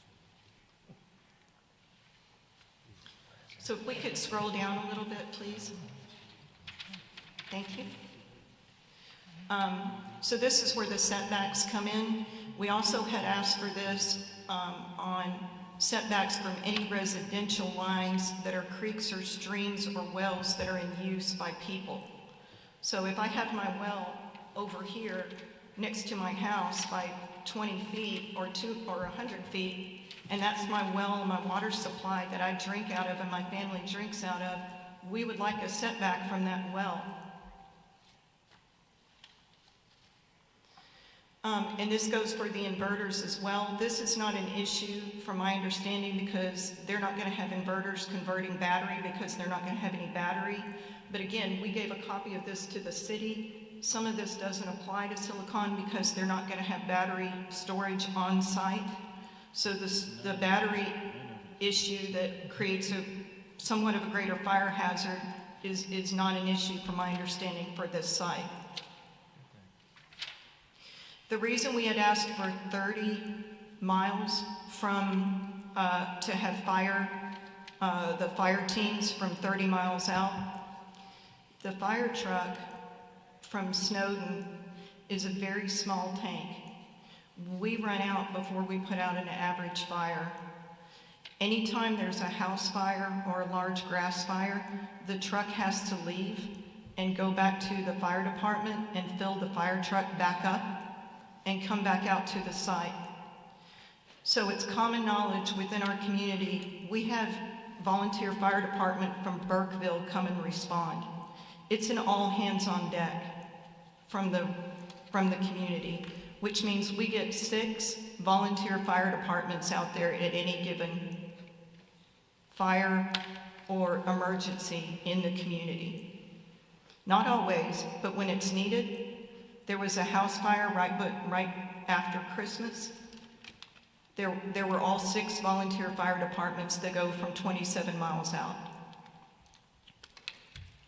So if we could scroll down a little bit, please. Thank you. So this is where the setbacks come in. We also had asked for this on setbacks from any residential lines that are creeks or streams or wells that are in use by people. So if I have my well over here next to my house by 20 feet or 100 feet, and that's my well and my water supply that I drink out of and my family drinks out of, we would like a setback from that well. And this goes for the inverters as well. This is not an issue from my understanding because they're not going to have inverters converting battery because they're not going to have any battery. But again, we gave a copy of this to the city. Some of this doesn't apply to Silicon because they're not going to have battery storage on site. So the battery issue that creates somewhat of a greater fire hazard is not an issue from my understanding for this site. The reason we had asked for 30 miles from, to have the fire teams from 30 miles out, the fire truck from Snowden is a very small tank. We run out before we put out an average fire. Anytime there's a house fire or a large grass fire, the truck has to leave and go back to the fire department and fill the fire truck back up and come back out to the site. So it's common knowledge within our community. We have volunteer fire department from Burkeville come and respond. It's an all hands on deck from the community, which means we get 6 volunteer fire departments out there at any given fire or emergency in the community. Not always, but when it's needed. There was a house fire right after Christmas. There were all 6 volunteer fire departments that go from 27 miles out.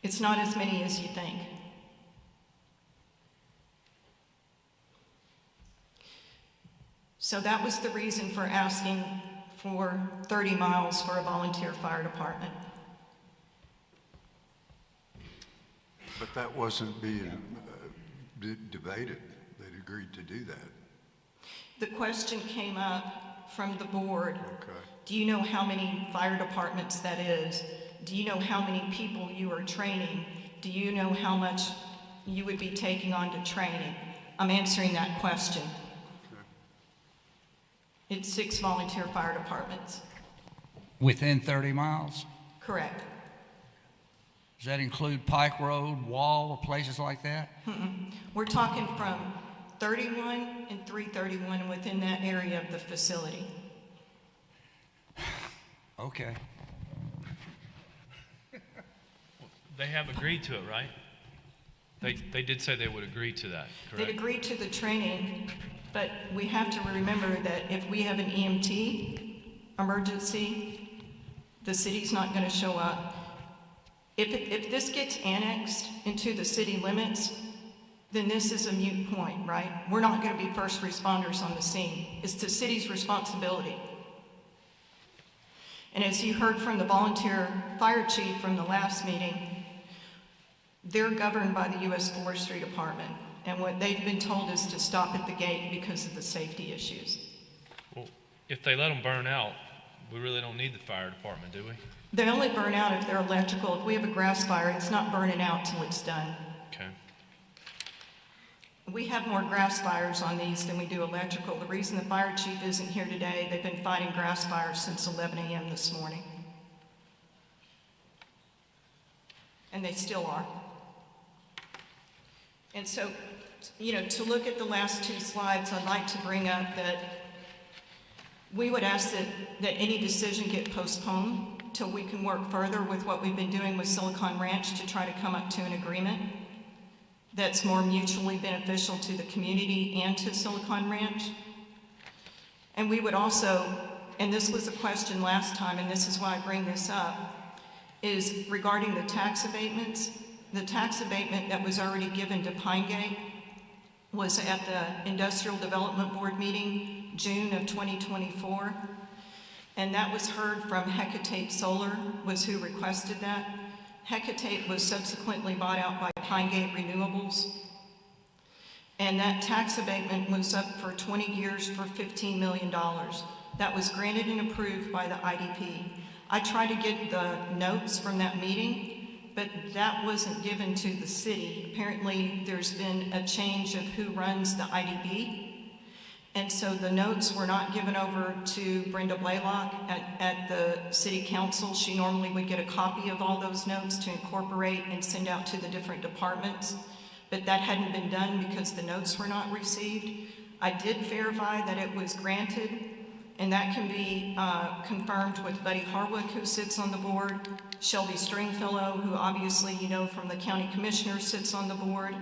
It's not as many as you think. So that was the reason for asking for 30 miles for a volunteer fire department. But that wasn't being debated. They'd agreed to do that. The question came up from the board. Okay. Do you know how many fire departments that is? Do you know how many people you are training? Do you know how much you would be taking on to training? I'm answering that question. Okay. It's 6 volunteer fire departments. Within 30 miles? Correct. Does that include Pike Road, Wall, or places like that? We're talking from 31 and 331 within that area of the facility. Okay. They have agreed to it, right? They did say they would agree to that, correct? They'd agreed to the training, but we have to remember that if we have an EMT emergency, the city's not going to show up. If this gets annexed into the city limits, then this is a moot point, right? We're not going to be first responders on the scene. It's the city's responsibility. And as you heard from the volunteer fire chief from the last meeting, they're governed by the U.S. Forestry Department. And what they've been told is to stop at the gate because of the safety issues. Well, if they let them burn out, we really don't need the fire department, do we? They only burn out if they're electrical. If we have a grass fire, it's not burning out till it's done. Okay. We have more grass fires on these than we do electrical. The reason the fire chief isn't here today, they've been fighting grass fires since 11 a.m. this morning. And they still are. And so, to look at the last 2 slides, I'd like to bring up that we would ask that any decision get postponed till we can work further with what we've been doing with Silicon Ranch to try to come up to an agreement that's more mutually beneficial to the community and to Silicon Ranch. And we would also, and this was a question last time, and this is why I bring this up, is regarding the tax abatements. The tax abatement that was already given to Pinegate was at the Industrial Development Board meeting, June of 2024. And that was heard from Hecate Solar, was who requested that. Hecate was subsequently bought out by Pinegate Renewables. And that tax abatement was up for 20 years for $15 million. That was granted and approved by the IDP. I tried to get the notes from that meeting, but that wasn't given to the city. Apparently, there's been a change of who runs the IDB. And so the notes were not given over to Brenda Blaylock at the city council. She normally would get a copy of all those notes to incorporate and send out to the different departments. But that hadn't been done because the notes were not received. I did verify that it was granted, and that can be confirmed with Buddy Harwick, who sits on the board, Shelby Stringfellow, who obviously you know from the county commissioner, sits on the board,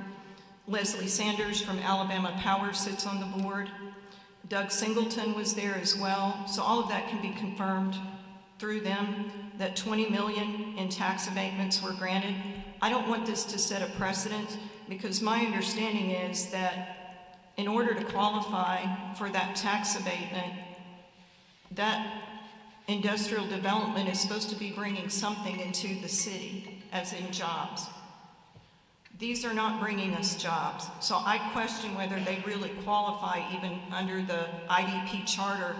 Leslie Sanders from Alabama Power sits on the board, Doug Singleton was there as well. So all of that can be confirmed through them, that 20 million in tax abatements were granted. I don't want this to set a precedent because my understanding is that in order to qualify for that tax abatement, that industrial development is supposed to be bringing something into the city, as in jobs. These are not bringing us jobs. So I question whether they really qualify even under the IDP charter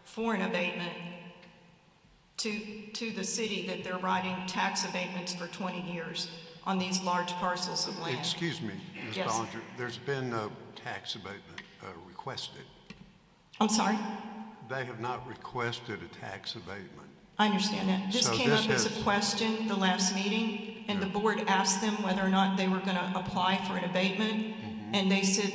for an abatement to the city that they're writing tax abatements for 20 years on these large parcels of land. Excuse me, Ms. Yes. Ballinger, there's been no tax abatement requested. I'm sorry? they have not requested a tax abatement. I understand that. This So came this up as a has- question the last meeting, and the board asked them whether or not they were going to apply for an abatement, and they said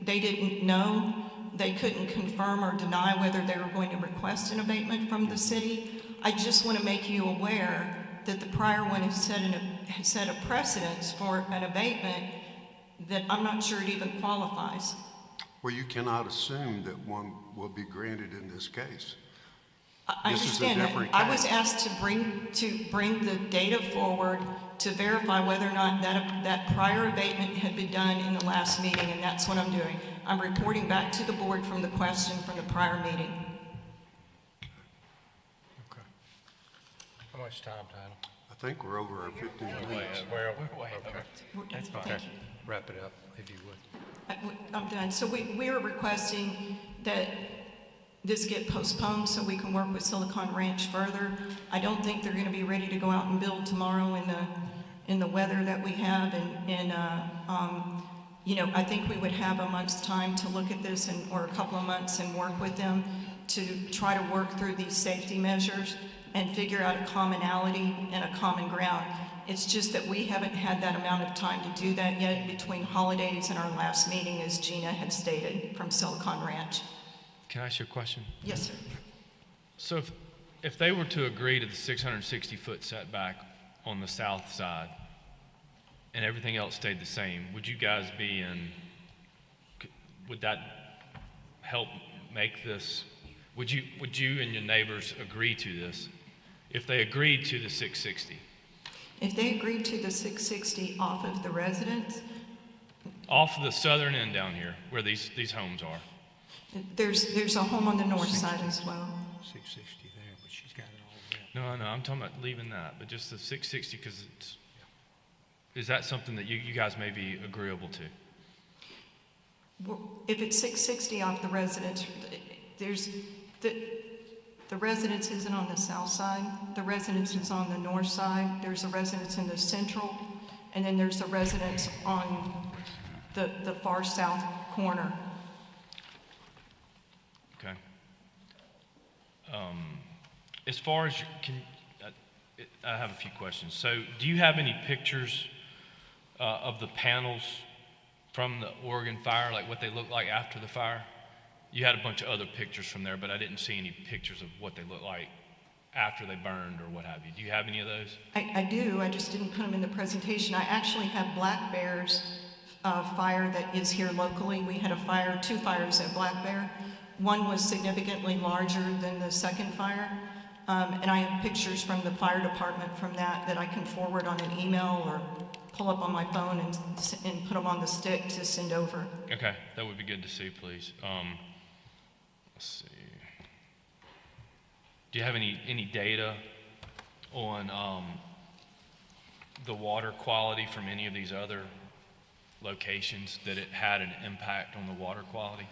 they didn't know. They couldn't confirm or deny whether they were going to request an abatement from the city. I just want to make you aware that the prior one has set a precedence for an abatement that I'm not sure it even qualifies. Well, you cannot assume that one will be granted in this case. I This is a understand that. different I was case. asked to bring the data forward to verify whether or not that prior abatement had been done in the last meeting, and that's what I'm doing. I'm reporting back to the board from the question from the prior meeting. How much time, Tyler? I think we're over our 15 minutes. We're We're done. That's fine. Thank you. Wrap it up, if you would. I'm done. So we are requesting that this get postponed so we can work with Silicon Ranch further. I don't think they're going to be ready to go out and build tomorrow in the weather that we have, you know, I think we would have a month's time to look at this or a couple of months and work with them to try to work through these safety measures and figure out a commonality and a common ground. It's just that we haven't had that amount of time to do that yet between holidays and our last meeting, as Gina had stated from Silicon Ranch. Can I ask you a question? Yes, sir. So if they were to agree to the 660-foot setback on the south side and everything else stayed the same, would you guys would that help make this, would you and your neighbors agree to this if they agreed to the 660? If they agreed to the 660 off of the residence, Off of the southern end down here where these homes are. there's a home on the north side as well. 660 there, but she's got it all there. No, I'm talking about leaving that, but just the 660 because is that something that you guys may be agreeable to? Well, if it's 660 off the residence, there's the residence isn't on the south side. The residence is on the north side. There's a residence in the central, and then there's a residence on the far south corner. Okay. As far as I have a few questions. So, do you have any pictures of the panels from the Oregon fire, like what they look like after the fire? You had a bunch of other pictures from there, but I didn't see any pictures of what they look like after they burned or what have you. Do you have any of those? I do. I just didn't put them in the presentation. I actually have Black Bear's fire that is here locally. We had two fires at Black Bear. One was significantly larger than the second fire. And I have pictures from the fire department from that I can forward on an email or pull up on my phone and put them on the stick to send over. Okay, that would be good to see, please. Let's see. Do you have any data on the water quality from any of these other locations that it had an impact on the water quality?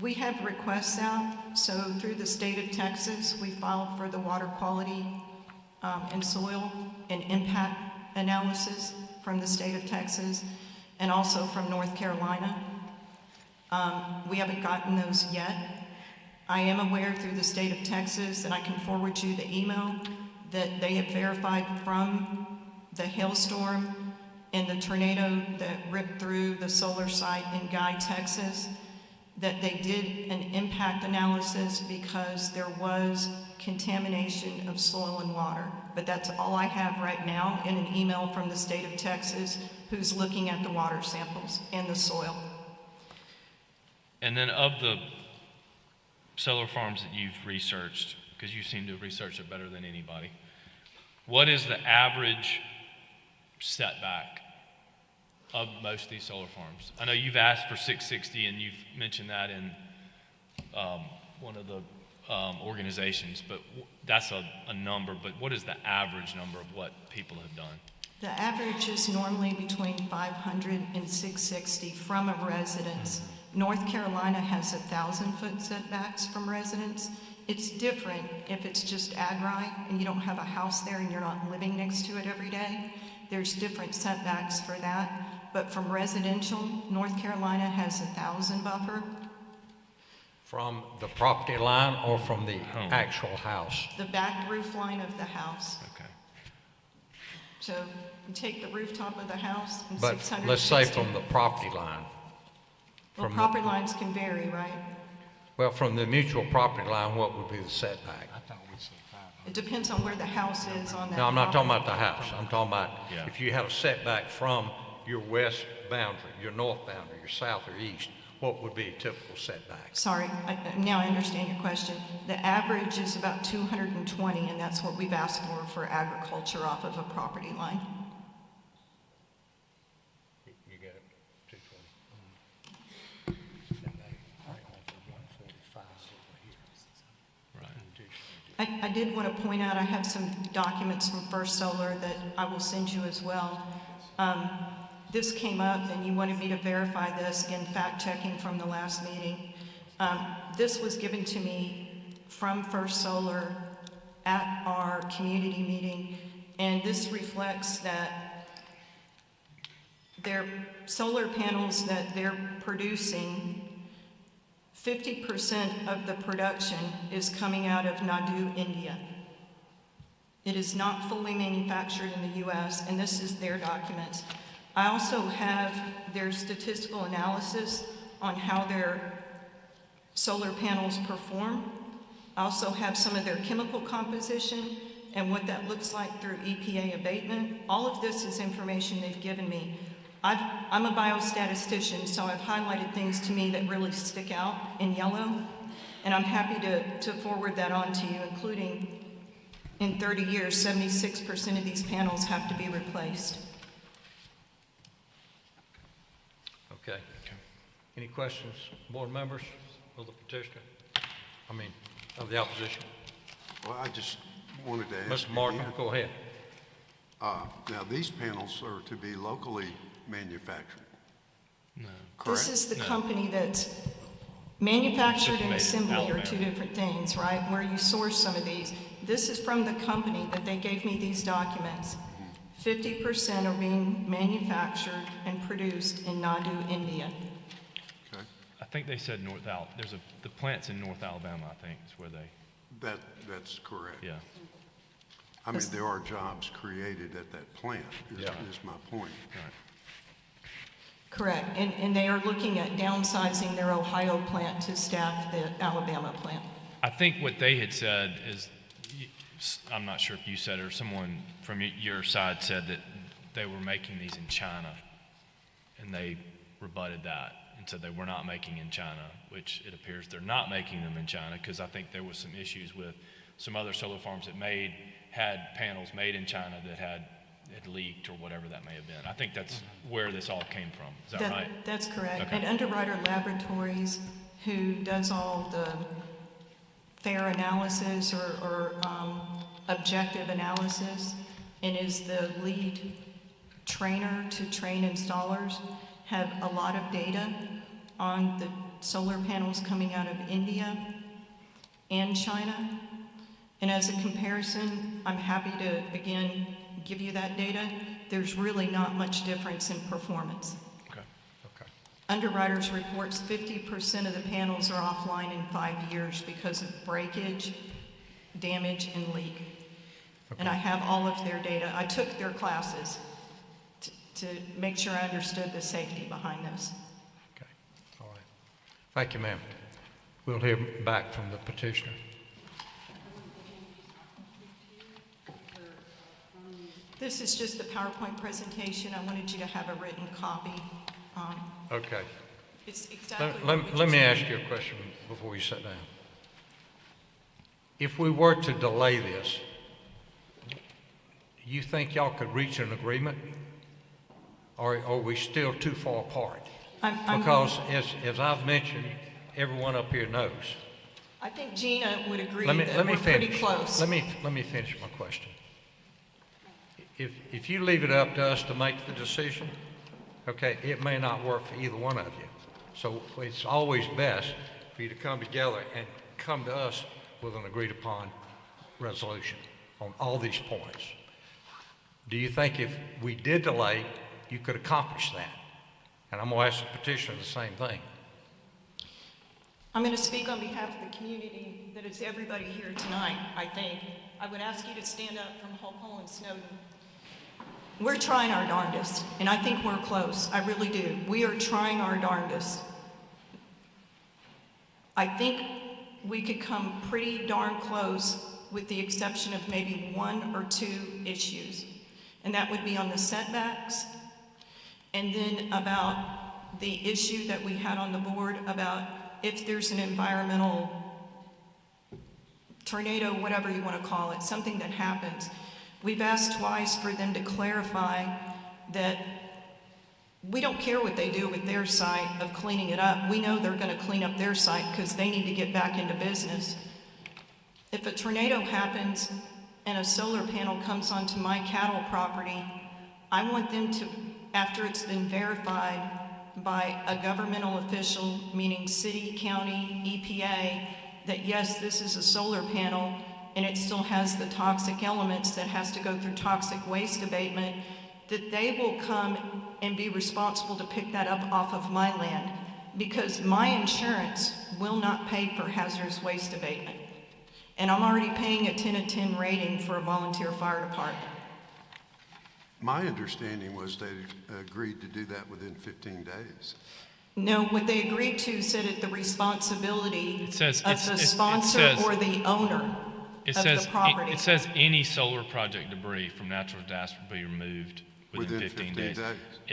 We have requests out. So through the state of Texas, we filed for the water quality and soil and impact analysis from the state of Texas and also from North Carolina. We haven't gotten those yet. I am aware through the state of Texas, and I can forward you the email, that they have verified from the hailstorm and the tornado that ripped through the solar site in Guy, Texas, that they did an impact analysis because there was contamination of soil and water. But that's all I have right now in an email from the state of Texas, who's looking at the water samples and the soil. And then of the solar farms that you've researched, because you seem to research it better than anybody, what is the average setback of most of these solar farms? I know you've asked for 660 and you've mentioned that in one of the organizations, but that's a number, but what is the average number of what people have done? The average is normally between 500 and 660 from a residence. North Carolina has 1,000-foot setbacks from residents. It's different if it's just agri and you don't have a house there and you're not living next to it every day. There's different setbacks for that. But from residential, North Carolina has 1,000 buffer. From the property line or from the actual house? The back roof line of the house. Okay. So you take the rooftop of the house and But 660. let's say from the property line. Well, from property lines can vary, right? Well, from the mutual property line, what would be the setback? It depends on where the house is on that. No, I'm not talking property. about the house. I'm talking about Yeah. if you had a setback from your west boundary, your north boundary, your south or east, what would be a typical setback? Sorry, now I understand your question. The average is about 220, and that's what we've asked for agriculture off of a property line. You get it, 220. I did want to point out, I have some documents from First Solar that I will send you as well. This came up and you wanted me to verify this, again, fact checking from the last meeting. This was given to me from First Solar at our community meeting, and this reflects that their solar panels that they're producing, 50% of the production is coming out of Nadu, India. It is not fully manufactured in the US, and this is their documents. I also have their statistical analysis on how their solar panels perform. I also have some of their chemical composition and what that looks like through EPA abatement. All of this is information they've given me. I'm a biostatistician, so I've highlighted things to me that really stick out in yellow, and I'm happy to forward that on to you, including in 30 years, 76% of these panels have to be replaced. Okay. Any questions, board members of the petitioner? I mean, of the opposition? Well, I just wanted to ask. Mr. Markham, go ahead. Now, these panels are to be locally manufactured. No. This is the company that's manufactured and Made in assembly are Alabama. two different things, right? Where you source some of these. This is from the company that they gave me these documents. 50% are being manufactured and produced in Nadu, India. Okay. I think they said the plant's in North Alabama, I think, is where they, That's correct. yeah. I mean, there are jobs created at that plant, is my point. Right. Correct. And they are looking at downsizing their Ohio plant to staff the Alabama plant. I think what they had said is, I'm not sure if you said it or someone from your side said that they were making these in China, and they rebutted that and said they were not making in China, which it appears they're not making them in China, because I think there was some issues with some other solar farms that had panels made in China that had leaked or whatever that may have been. I think that's where this all came from. Is that right? That's correct. Okay. And Underwriter Laboratories, who does all the fair analysis or objective analysis and is the lead trainer to train installers, have a lot of data on the solar panels coming out of India and China. And as a comparison, I'm happy to, again, give you that data. There's really not much difference in performance. Okay. Underwriters reports 50% of the panels are offline in 5 years because of breakage, damage, and leak. And I have all of their data. I took their classes to make sure I understood the safety behind this. Okay, all right. Thank you, ma'am. We'll hear back from the petitioner. This is just the PowerPoint presentation. I wanted you to have a written copy. Okay. It's exactly Let me ask you a question before you sit down. If we were to delay this, you think y'all could reach an agreement? Or are we still too far apart? Because as I've mentioned, everyone up here knows. I think Gina would agree Let me that we're pretty finish. close. Let me finish my question. If you leave it up to us to make the decision, okay, it may not work for either one of you. So it's always best for you to come together and come to us with an agreed upon resolution on all these points. Do you think if we did delay, you could accomplish that? And I'm going to ask the petitioner the same thing. I'm going to speak on behalf of the community that is everybody here tonight, I think. I would ask you to stand up from Hopewell and Snowden. We're trying our darndest, and I think we're close. I really do. We are trying our darndest. I think we could come pretty darn close with the exception of maybe 1 or 2 issues. And that would be on the setbacks, and then about the issue that we had on the board about if there's an environmental tornado, whatever you want to call it, something that happens. We've asked twice for them to clarify that we don't care what they do with their site of cleaning it up. We know they're going to clean up their site because they need to get back into business. If a tornado happens and a solar panel comes onto my cattle property, I want them to, after it's been verified by a governmental official, meaning city, county, EPA, that yes, this is a solar panel and it still has the toxic elements that has to go through toxic waste abatement, that they will come and be responsible to pick that up off of my land, because my insurance will not pay for hazardous waste abatement. And I'm already paying a 10 of 10 rating for a volunteer fire department. My understanding was they agreed to do that within 15 days. No, what they agreed to said it the responsibility of the sponsor or the owner of the property. It says any solar project debris from natural disaster will be removed within 15 days.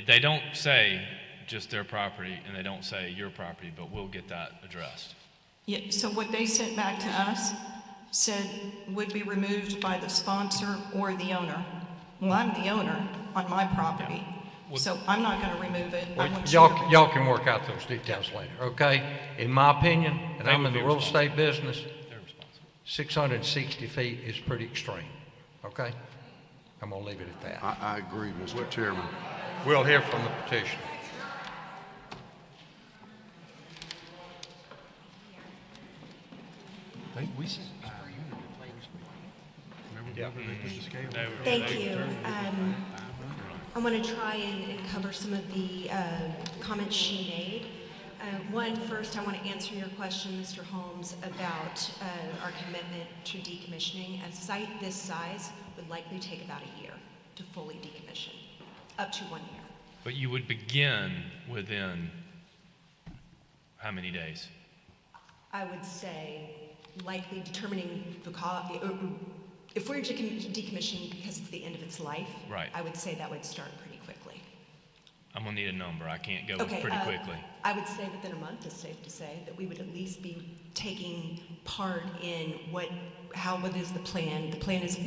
They don't say just their property, and they don't say your property, but we'll get that addressed. Yeah, so what they sent back to us said would be removed by the sponsor or the owner. Well, I'm the owner on my property, so I'm not going to remove it. Y'all can work out those details later, okay? In my opinion, and I'm in the real estate business, 660 feet is pretty extreme, okay? I'm going to leave it at that. I agree, Mr. Chairman. We'll hear from the petitioner. Thank you. I want to try and cover some of the comments she made. One, first, I want to answer your question, Mr. Holmes, about our commitment to decommissioning. A site this size would likely take about a year to fully decommission, up to 1 year. But you would begin within how many days? I would say likely determining the cost. If we're decommissioning because it's the end of its life, right, I would say that would start pretty quickly. I'm gonna need a number. I can't go pretty quickly. I would say within a month is safe to say that we would at least be taking part in what is the plan. The plan's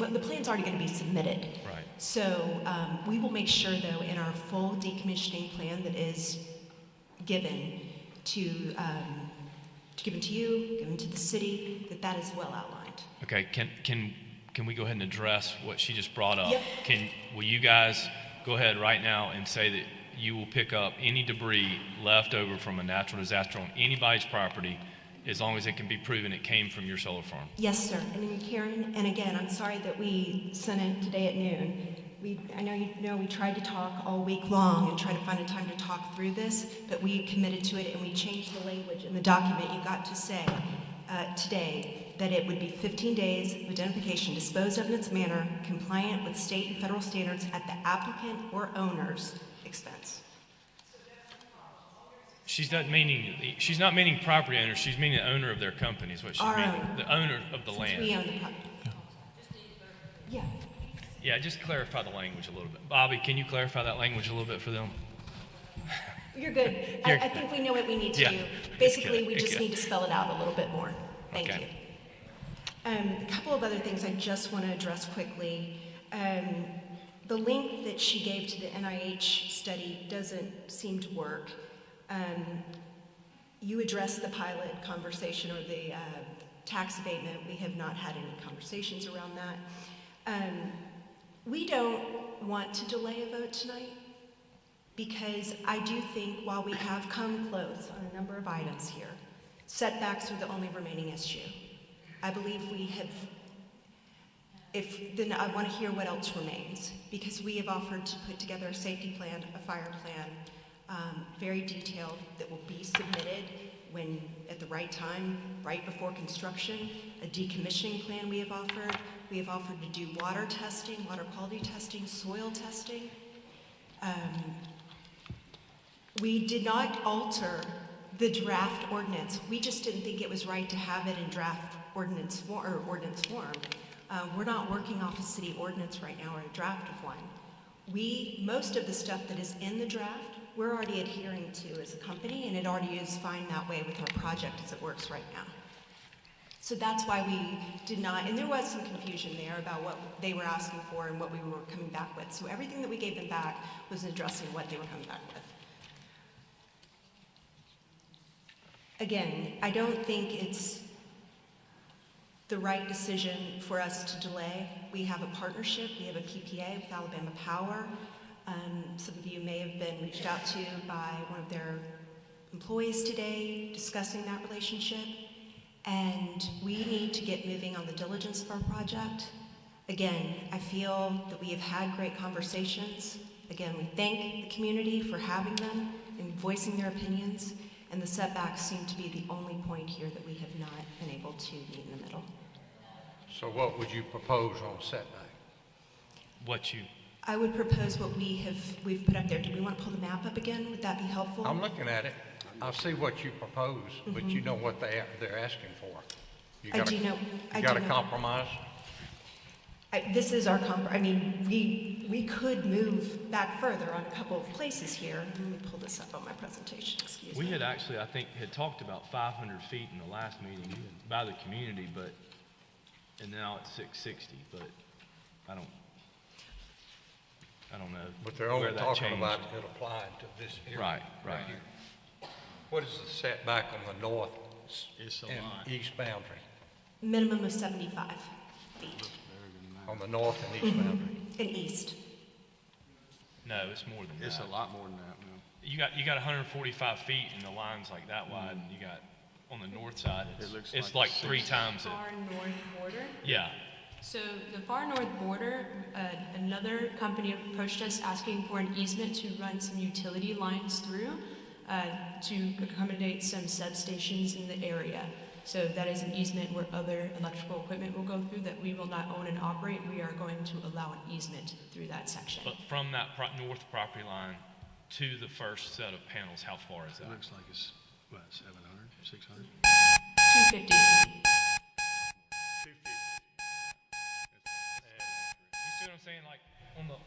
already going to be submitted. Right. So we will make sure, though, in our full decommissioning plan that is given to you, given to the city, that is well outlined. Okay. Can we go ahead and address what she just brought up? Yep. Will you guys go ahead right now and say that you will pick up any debris left over from a natural disaster on anybody's property as long as it can be proven it came from your solar farm? Yes, sir. And then Karen, and again, I'm sorry that we sent it today at noon. I know you know we tried to talk all week long and try to find a time to talk through this, but we committed to it and we changed the language in the document. You got to say today that it would be 15 days of identification disposed of in its manner compliant with state and federal standards at the applicant or owner's expense. She's not meaning property owner. She's meaning the owner of their company is what she's meaning. The owner of the land. We own the property. Yeah. Yeah, just clarify the language a little bit. Bobby, can you clarify that language a little bit for them? You're good. I think we know what we need to do. Basically, we just need to spell it out a little bit more. Thank you. A couple of other things I just want to address quickly. The link that she gave to the NIH study doesn't seem to work. You addressed the pilot conversation or the tax abatement. We have not had any conversations around that. We don't want to delay a vote tonight because I do think while we have come close on a number of items here, setbacks are the only remaining issue. I believe we have, then I want to hear what else remains, because we have offered to put together a safety plan, a fire plan, very detailed, that will be submitted when at the right time, right before construction, a decommissioning plan we have offered. We have offered to do water testing, water quality testing, soil testing. We did not alter the draft ordinance. We just didn't think it was right to have it in draft ordinance form. We're not working off a city ordinance right now or a draft of one. Most of the stuff that is in the draft, we're already adhering to as a company, and it already is fine that way with our project as it works right now. So that's why we did not, and there was some confusion there about what they were asking for and what we were coming back with. So everything that we gave them back was addressing what they were coming back with. Again, I don't think it's the right decision for us to delay. We have a partnership, we have a PPA with Alabama Power. Some of you may have been reached out to by one of their employees today discussing that relationship. And we need to get moving on the diligence of our project. Again, I feel that we have had great conversations. Again, we thank the community for having them and voicing their opinions. And the setbacks seem to be the only point here that we have not been able to meet in the middle. So what would you propose on setback? I would propose what we've put up there. Do we want to pull the map up again? Would that be helpful? I'm looking at it. I see what you propose, but you know what they're asking for. You got a compromise? This is our compromise. I mean, we could move back further on a couple of places here. Let me pull this up on my presentation, excuse me. We had actually, I think, had talked about 500 feet in the last meeting by the community, and now it's 660, but I don't know. But they're only talking about it applied to this area. Right. Here. What is the setback on the north and east boundary? Minimum of 75 feet. On the north and east boundary? And east. No, it's more than that. It's a lot more than that. No. You got 145 feet and the line's like that wide, and you got on the north side, it's like 3 times it. Far north border? Yeah. So the far north border, another company approached us asking for an easement to run some utility lines through to accommodate some substations in the area. So that is an easement where other electrical equipment will go through that we will not own and operate. We are going to allow an easement through that section. But from that north property line to the first set of panels, how far is that? It looks like it's, what, 700, 600? 250. You see what I'm saying? Like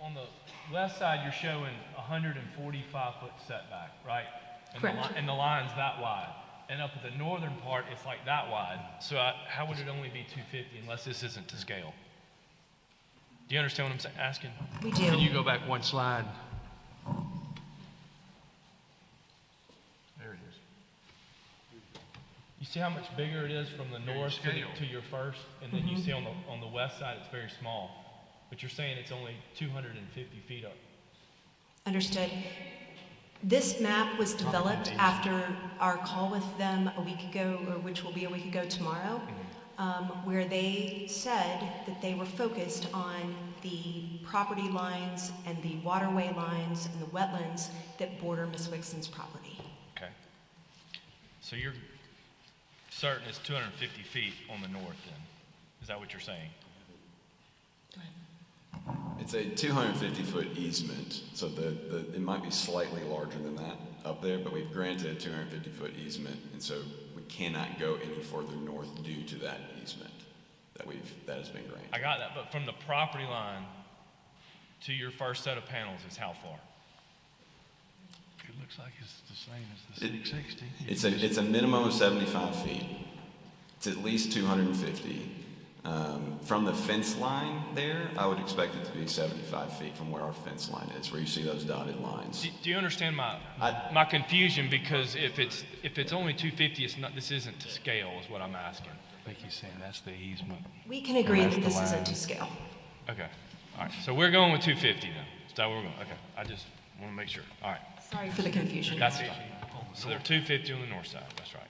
on the left side, you're showing 145-foot setback, right? And the line's that wide. And up at the northern part, it's like that wide. So how would it only be 250 unless this isn't to scale? Do you understand what I'm asking? We do. Can you go back one slide? There it is. You see how much bigger it is from the north to your first, and then you see on the west side it's very small. But you're saying it's only 250 feet up. Understood. This map was developed after our call with them a week ago, or which will be a week ago tomorrow, where they said that they were focused on the property lines and the waterway lines and the wetlands that border Ms. Wixon's property. Okay. So you're certain it's 250 feet on the north then? Is that what you're saying? Go ahead. It's a 250-foot easement, so it might be slightly larger than that up there, but we've granted a 250-foot easement, and so we cannot go any further north due to that easement that has been granted. I got that, but from the property line to your first set of panels is how far? It looks like it's the same as the 660. It's a minimum of 75 feet. It's at least 250. From the fence line there, I would expect it to be 75 feet from where our fence line is, where you see those dotted lines. Do you understand my confusion? Because if it's only 250, this isn't to scale, is what I'm asking. I think he's saying that's the easement. We can agree that this isn't to scale. Okay. All right. So we're going with 250 then. Is that where we're going? Okay. I just want to make sure. All right. Sorry for the confusion. That's fine. So they're 250 on the north side. That's right.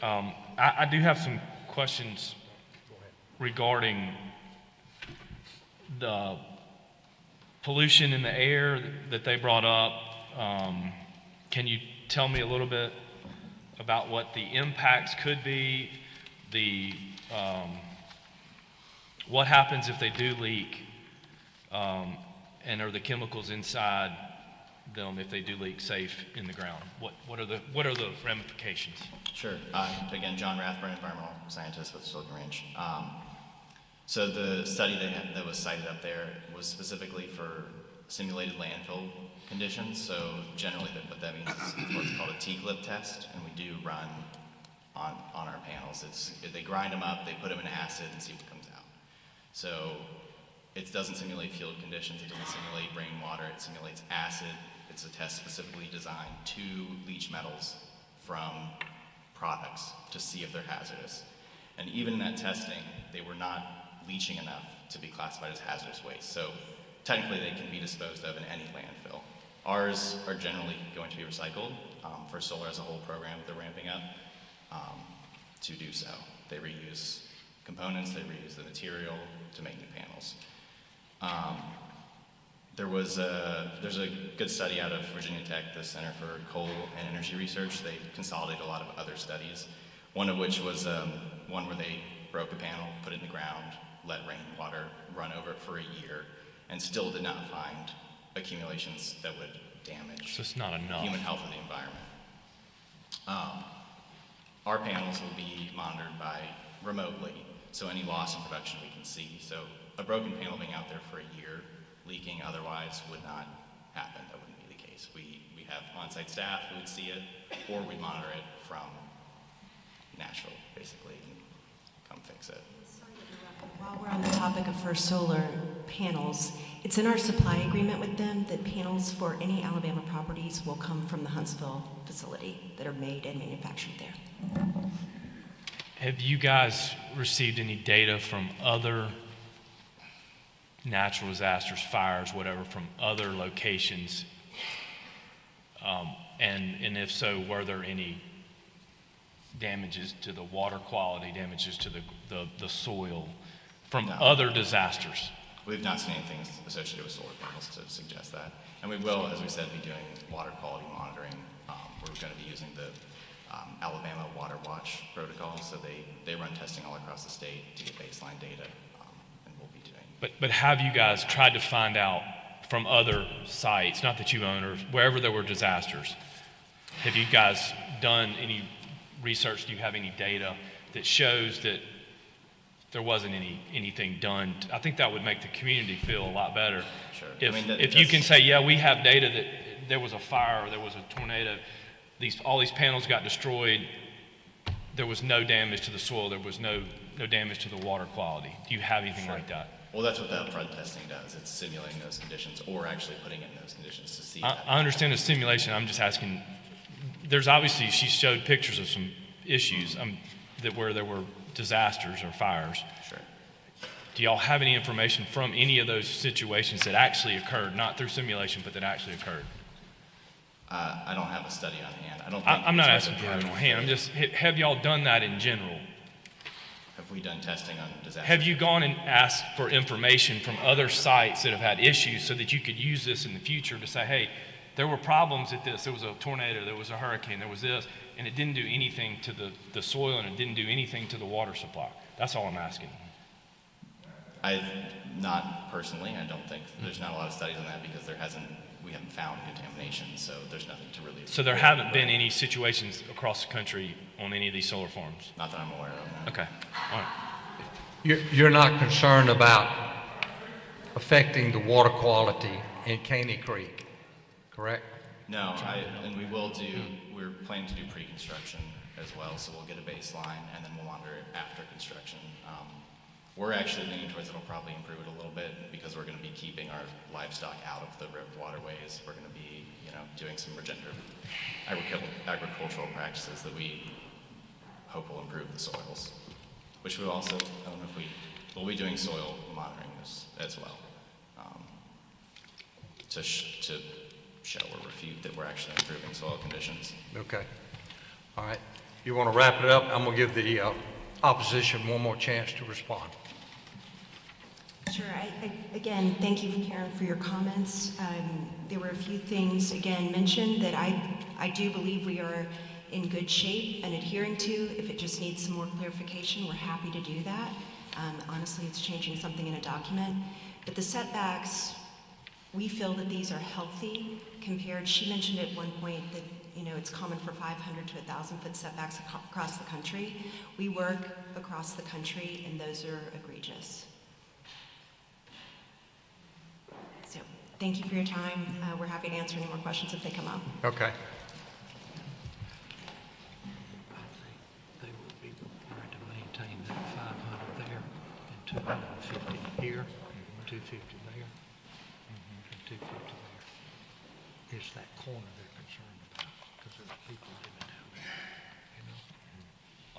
I do have some questions regarding the pollution in the air that they brought up. can you tell me a little bit about what the impacts could be, what happens if they do leak, and are the chemicals inside them, if they do leak, safe in the ground? What are the ramifications? Sure. Again, John Rathburn, environmental scientist with Silicon Ranch. So the study that was cited up there was specifically for simulated landfill conditions. So generally, what that means is what's called a T-clip test, and we do run on our panels. They grind them up, they put them in acid, and see what comes out. So it doesn't simulate field conditions, it doesn't simulate rainwater, it simulates acid. It's a test specifically designed to leach metals from products to see if they're hazardous. And even in that testing, they were not leaching enough to be classified as hazardous waste. So technically they can be disposed of in any landfill. Ours are generally going to be recycled. For solar as a whole program that they're ramping up to do so. They reuse components, they reuse the material to make new panels. There's a good study out of Virginia Tech, the Center for Coal and Energy Research. They consolidated a lot of other studies, one of which was one where they broke a panel, put it in the ground, let rainwater run over it for a year, and still did not find accumulations that would damage So it's not enough. human health or the environment. Our panels will be monitored remotely, so any loss in production we can see. So a broken panel being out there for a year, leaking otherwise would not happen. That wouldn't be the case. We have on-site staff who would see it, or we monitor it from Nashville, basically, and come fix it. While we're on the topic of First Solar panels, it's in our supply agreement with them that panels for any Alabama properties will come from the Huntsville facility that are made and manufactured there. Have you guys received any data from other natural disasters, fires, whatever, from other locations? And if so, were there any damages to the water quality, damages to the soil from other disasters? We've not seen anything associated with solar panels to suggest that. And we will, as we said, be doing water quality monitoring. We're going to be using the Alabama Water Watch protocol, so they run testing all across the state to get baseline data, and we'll be doing. But have you guys tried to find out from other sites, not that you own, or wherever there were disasters, have you guys done any research? Do you have any data that shows that there wasn't anything done? I think that would make the community feel a lot better. Sure. If you can say, yeah, we have data that there was a fire, or there was a tornado, all these panels got destroyed, there was no damage to the soil, there was no damage to the water quality. Do you have anything like that? Well, that's what the upfront testing does. It's simulating those conditions, or actually putting it in those conditions to see. I understand the simulation. I'm just asking. There's obviously, she showed pictures of some issues where there were disasters or fires. Sure. Do y'all have any information from any of those situations that actually occurred, not through simulation, but that actually occurred? I don't have a study on hand. I'm not asking for it on hand. I'm just, have y'all done that in general? Have we done testing on disasters? Have you gone and asked for information from other sites that have had issues so that you could use this in the future to say, hey, there were problems at this. There was a tornado, there was a hurricane, there was this, and it didn't do anything to the soil, and it didn't do anything to the water supply. That's all I'm asking. Not personally. I don't think there's not a lot of studies on that because we haven't found contamination, so there's nothing to really. So there haven't been any situations across the country on any of these solar farms? Not that I'm aware of. No. Okay. All right. You're not concerned about affecting the water quality in Caney Creek, correct? No, and we're planning to do pre-construction as well, so we'll get a baseline and then we'll monitor it after construction. We're actually leaning towards it'll probably improve it a little bit because we're going to be keeping our livestock out of the waterways. We're going to be, doing some regenerative agricultural practices that we hope will improve the soils, which we also, I don't know if we'll be doing soil monitoring as well, to show or refute that we're actually improving soil conditions. Okay. All right. You want to wrap it up? I'm going to give the opposition one more chance to respond. Sure. Again, thank you, Karen, for your comments. There were a few things, again, mentioned that I do believe we are in good shape and adhering to. If it just needs some more clarification, we're happy to do that. Honestly, it's changing something in a document. But the setbacks, we feel that these are healthy compared. She mentioned at one point that it's common for 500 to 1,000-foot setbacks across the country. We work across the country, and those are egregious. So thank you for your time. We're happy to answer any more questions if they come up. Okay. They would be required to maintain that 500 there and 250 here, 250 there, and 250 there. It's that corner they're concerned about, because there's people living down there,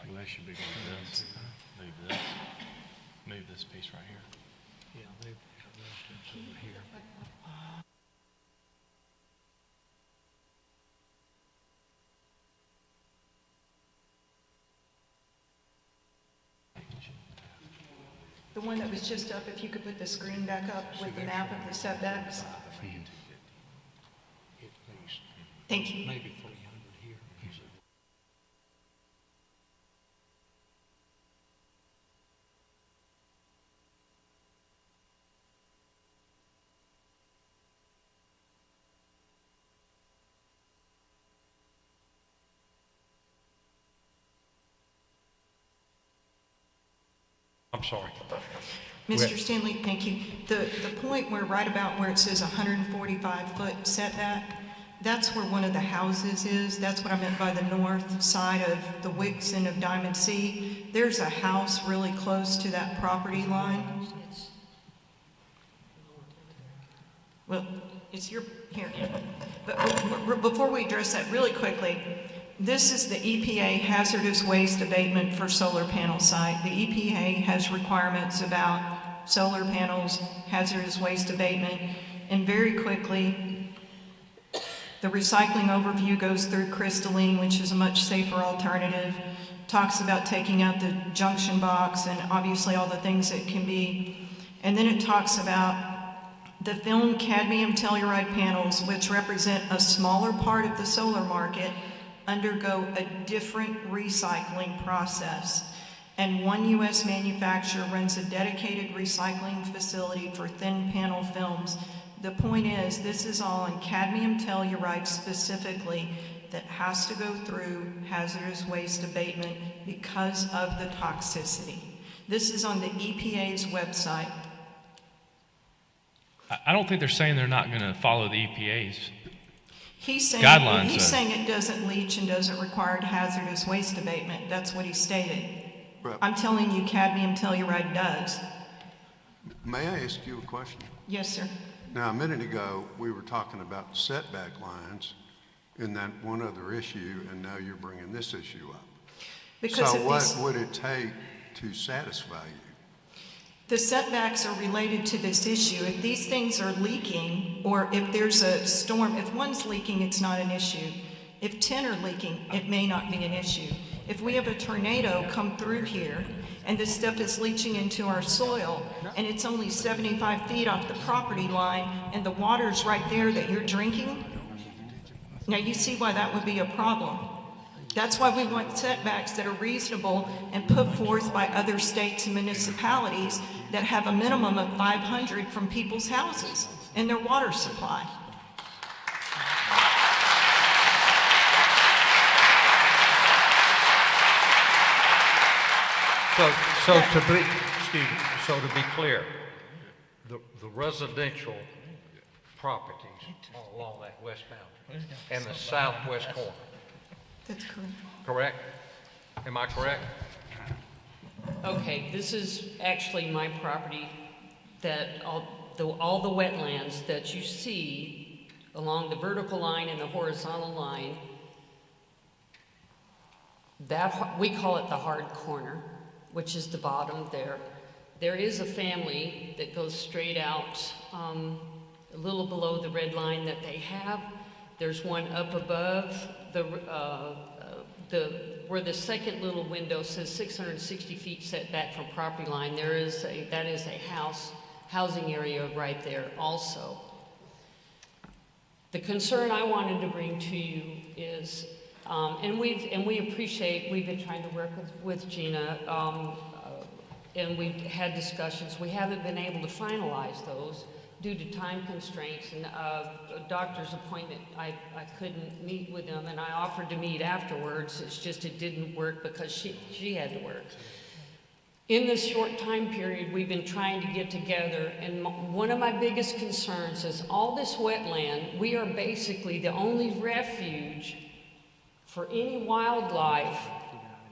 Like they should be moving this, move this piece right here. Yeah, they've got residents over here. The one that was just up, if you could put the screen back up with the map of the setbacks. At least. Thank you. Maybe 300 here. I'm sorry. Mr. Stanley, thank you. The point where, right about where it says 145-foot setback, that's where one of the houses is. That's what I meant by the north side of the Wicks and of Diamond C. There's a house really close to that property line. Well, it's your, here. But before we address that really quickly, this is the EPA hazardous waste abatement for solar panel site. The EPA has requirements about solar panels, hazardous waste abatement, and very quickly, the recycling overview goes through crystalline, which is a much safer alternative, talks about taking out the junction box and obviously all the things that can be, and then it talks about the film cadmium telluride panels, which represent a smaller part of the solar market, undergo a different recycling process. And one U.S. manufacturer runs a dedicated recycling facility for thin panel films. The point is, this is all in cadmium telluride specifically that has to go through hazardous waste abatement because of the toxicity. This is on the EPA's website. I don't think they're saying they're not going to follow the EPA's He's saying, guidelines. He's saying it doesn't leach and doesn't require hazardous waste abatement. That's what he stated. Right. I'm telling you cadmium telluride does. May I ask you a question? Yes, sir. Now, a minute ago, we were talking about setback lines in that one other issue, and now you're bringing this issue up. Because so what would it take to satisfy you? The setbacks are related to this issue. If these things are leaking, or if there's a storm, if one's leaking, it's not an issue. If 10 are leaking, it may not be an issue. If we have a tornado come through here, and this stuff is leaching into our soil, and it's only 75 feet off the property line, and the water's right there that you're drinking, now you see why that would be a problem. That's why we want setbacks that are reasonable and put forth by other states and municipalities that have a minimum of 500 from people's houses and their water supply. So to be clear, the residential properties are along that west boundary and the southwest corner. That's correct. Correct? Am I correct? Okay, this is actually my property, that all the wetlands that you see along the vertical line and the horizontal line, that we call it the hard corner, which is the bottom there. There is a family that goes straight out a little below the red line that they have. There's one up above where the second little window says 660 feet setback from property line. That is a house housing area right there also. The concern I wanted to bring to you is, and we appreciate, we've been trying to work with Gina, and we've had discussions. We haven't been able to finalize those due to time constraints and a doctor's appointment. I couldn't meet with them, and I offered to meet afterwards. It's just it didn't work because she had to work. In this short time period, we've been trying to get together, and one of my biggest concerns is all this wetland, we are basically the only refuge for any wildlife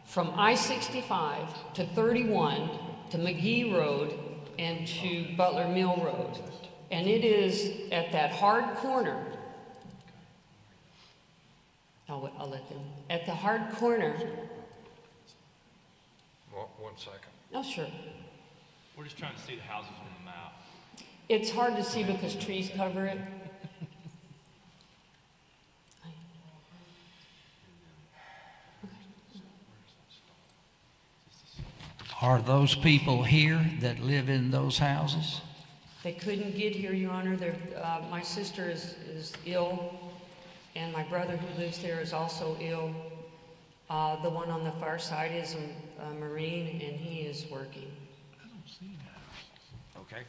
from I-65 to 31 to McGee Road and to Butler Mill Road. And it is at that hard corner, I'll let them, at the hard corner. One second. Oh, sure. We're just trying to see the houses on the map. It's hard to see because trees cover it. Are those people here that live in those houses? They couldn't get here, Your Honor. My sister is ill, and my brother who lives there is also ill. The one on the far side is a Marine, and he is working. Okay.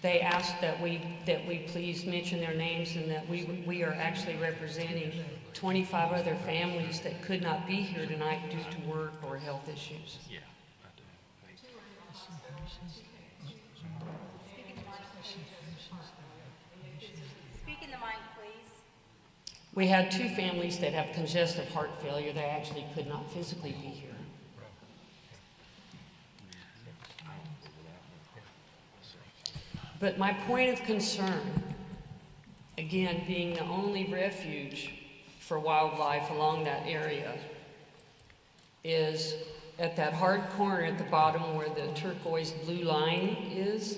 They asked that we please mention their names and that we are actually representing 25 other families that could not be here tonight due to work or health issues. Yeah. Speak in the mic, please. We had 2 families that have congestive heart failure that actually could not physically be here. But my point of concern, again, being the only refuge for wildlife along that area, is at that hard corner at the bottom where the turquoise blue line is.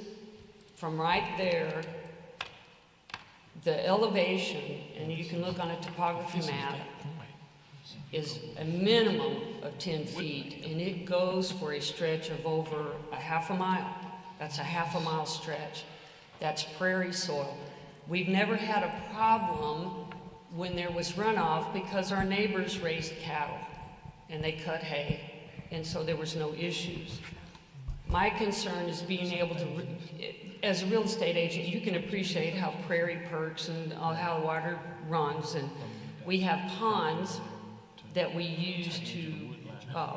From right there, the elevation, and you can look on a topography map, is a minimum of 10 feet, and it goes for a stretch of over a half a mile. That's a half a mile stretch. That's prairie soil. We've never had a problem when there was runoff because our neighbors raised cattle and they cut hay, and so there was no issues. My concern is being able to, as a real estate agent, you can appreciate how prairie perks and how the water runs, and we have ponds that we use to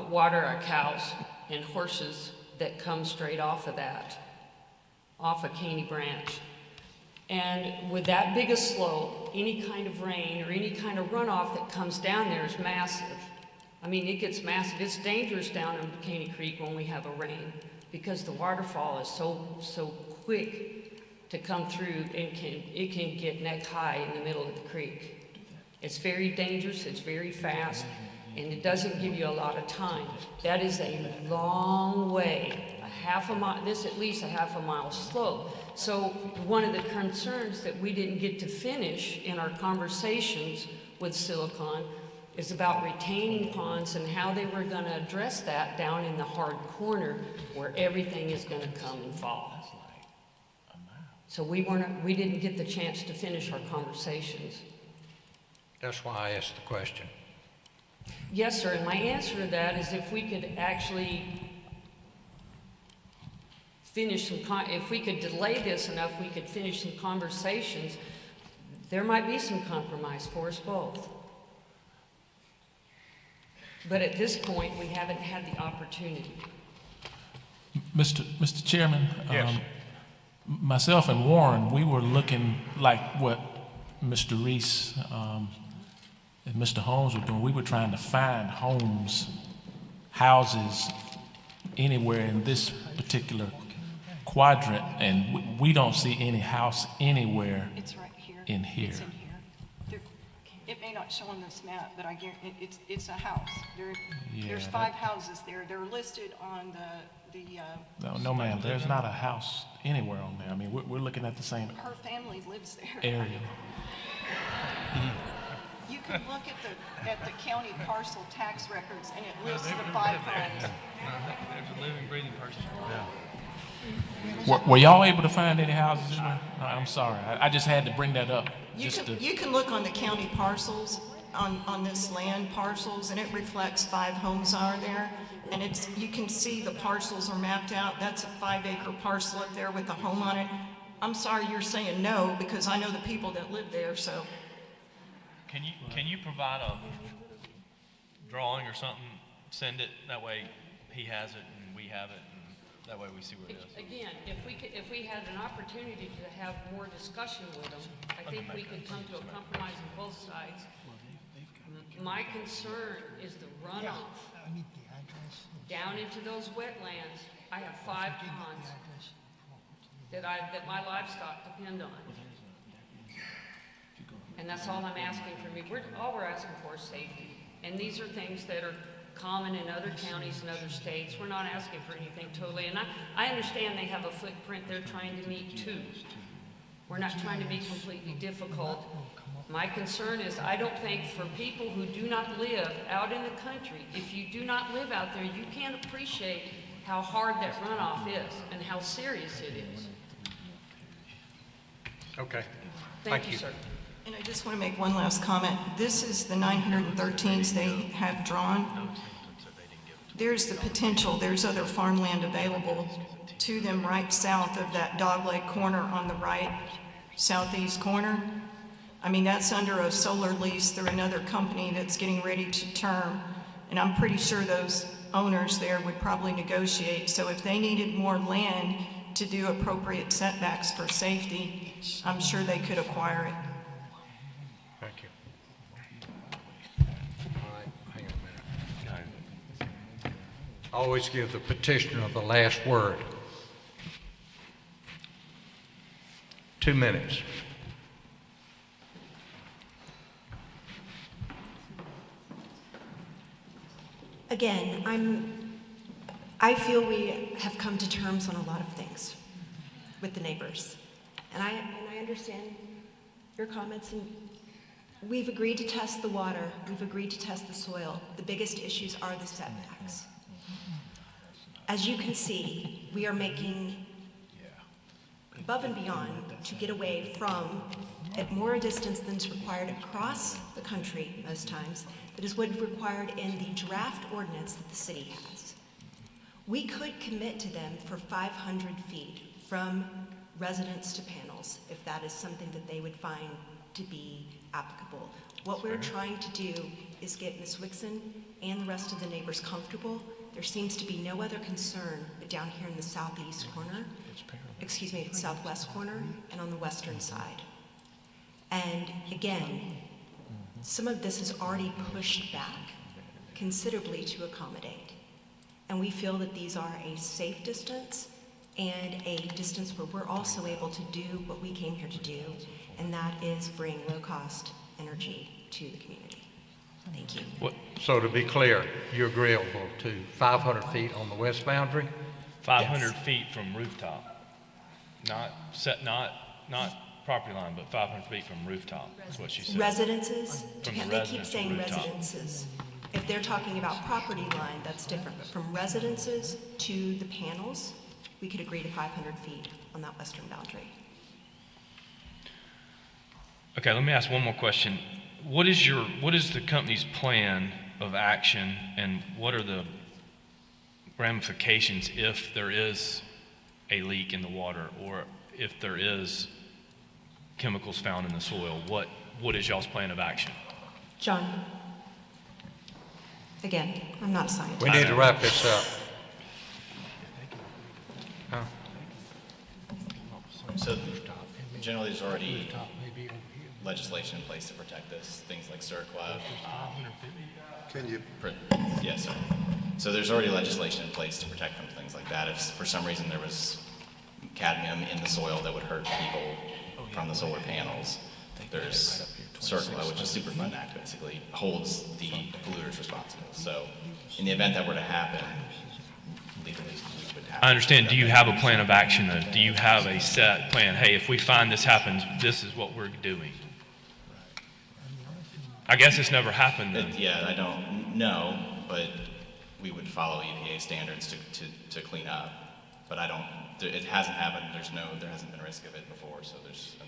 water our cows and horses that come straight off of that, off of Caney Branch. And with that big a slope, any kind of rain or any kind of runoff that comes down there is massive. I mean, it gets massive. It's dangerous down in Caney Creek when we have a rain because the waterfall is so quick to come through, and it can get neck high in the middle of the creek. It's very dangerous, it's very fast, and it doesn't give you a lot of time. That is a long way, a half a mile, this at least a half a mile slope. So one of the concerns that we didn't get to finish in our conversations with Silicon is about retaining ponds and how they were going to address that down in the hard corner where everything is going to come and fall. So we didn't get the chance to finish our conversations. That's why I asked the question. Yes, sir, and my answer to that is if we could actually if we could delay this enough, we could finish some conversations, there might be some compromise for us both. But at this point, we haven't had the opportunity. Mr. Chairman, Yes. Myself and Warren, we were looking like what Mr. Reese and Mr. Holmes were doing. We were trying to find houses anywhere in this particular quadrant, and we don't see any house anywhere It's right here. in here. It's in here. It may not show on this map, but I guarantee it's a house. There's 5 houses there. They're listed on the No, ma'am, there's not a house anywhere on there. I mean, we're looking at the same her family lives there. area. You can look at the county parcel tax records, and it lists the 5 homes. There's a living, breathing person. Yeah. Were y'all able to find any houses in there? I'm sorry. I just had to bring that up. You can look on the county parcels, on this land parcels, and it reflects 5 homes are there. And you can see the parcels are mapped out. That's a 5-acre parcel up there with a home on it. I'm sorry you're saying no, because I know the people that live there, so. Can you provide a drawing or something? Send it, that way he has it and we have it, and that way we see where it is. Again, if we had an opportunity to have more discussion with them, I think we could come to a compromise on both sides. My concern is the runoff down into those wetlands. I have 5 ponds that my livestock depend on. And that's all I'm asking for me. All we're asking for is safety. And these are things that are common in other counties and other states. We're not asking for anything totally. And I understand they have a footprint they're trying to meet too. We're not trying to be completely difficult. My concern is I don't think for people who do not live out in the country, if you do not live out there, you can't appreciate how hard that runoff is and how serious it is. Okay. Thank you, sir. And I just want to make one last comment. This is the 913s they have drawn. There's the potential, there's other farmland available to them right south of that dogleg corner on the right, southeast corner. I mean, that's under a solar lease through another company that's getting ready to term. And I'm pretty sure those owners there would probably negotiate. So if they needed more land to do appropriate setbacks for safety, I'm sure they could acquire it. Thank you. All right, hang on a minute. I always give the petitioner the last word. 2 minutes. Again, I feel we have come to terms on a lot of things with the neighbors. And I understand your comments, and we've agreed to test the water, we've agreed to test the soil. The biggest issues are the setbacks. As you can see, we are making above and beyond to get away from, at more distance than is required across the country most times, that is what is required in the draft ordinance that the city has. We could commit to them for 500 feet from residence to panels, if that is something that they would find to be applicable. What we're trying to do is get Ms. Wixon and the rest of the neighbors comfortable. There seems to be no other concern but down here in the southwest corner, and on the western side. And again, some of this is already pushed back considerably to accommodate. And we feel that these are a safe distance and a distance where we're also able to do what we came here to do, and that is bring low-cost energy to the community. Thank you. So to be clear, you're agreeable to 500 feet on the west boundary? 500 feet from rooftop. Not property line, but 500 feet from rooftop is what she said. Residences, From they keep saying rooftop. residences. If they're talking about property line, that's different. But from residences to the panels, we could agree to 500 feet on that western boundary. Okay, let me ask one more question. What is the company's plan of action, and what are the ramifications if there is a leak in the water, or if there is chemicals found in the soil? What is y'all's plan of action? John, again, I'm not a scientist. We need to wrap this up. So generally there's already legislation in place to protect this, things like CERCLA. Can you? Yes, sir. So there's already legislation in place to protect from things like that. If for some reason there was cadmium in the soil that would hurt people from the solar panels, there's CERCLA, which is a Superfund Act, basically holds the polluters responsible. So in the event that were to happen, legally we would have. I understand. Do you have a plan of action, though? Do you have a set plan? Hey, if we find this happens, this is what we're doing. I guess it's never happened then. Yeah, I don't know, but we would follow EPA standards to clean up. But it hasn't happened, there hasn't been risk of it before, so there's no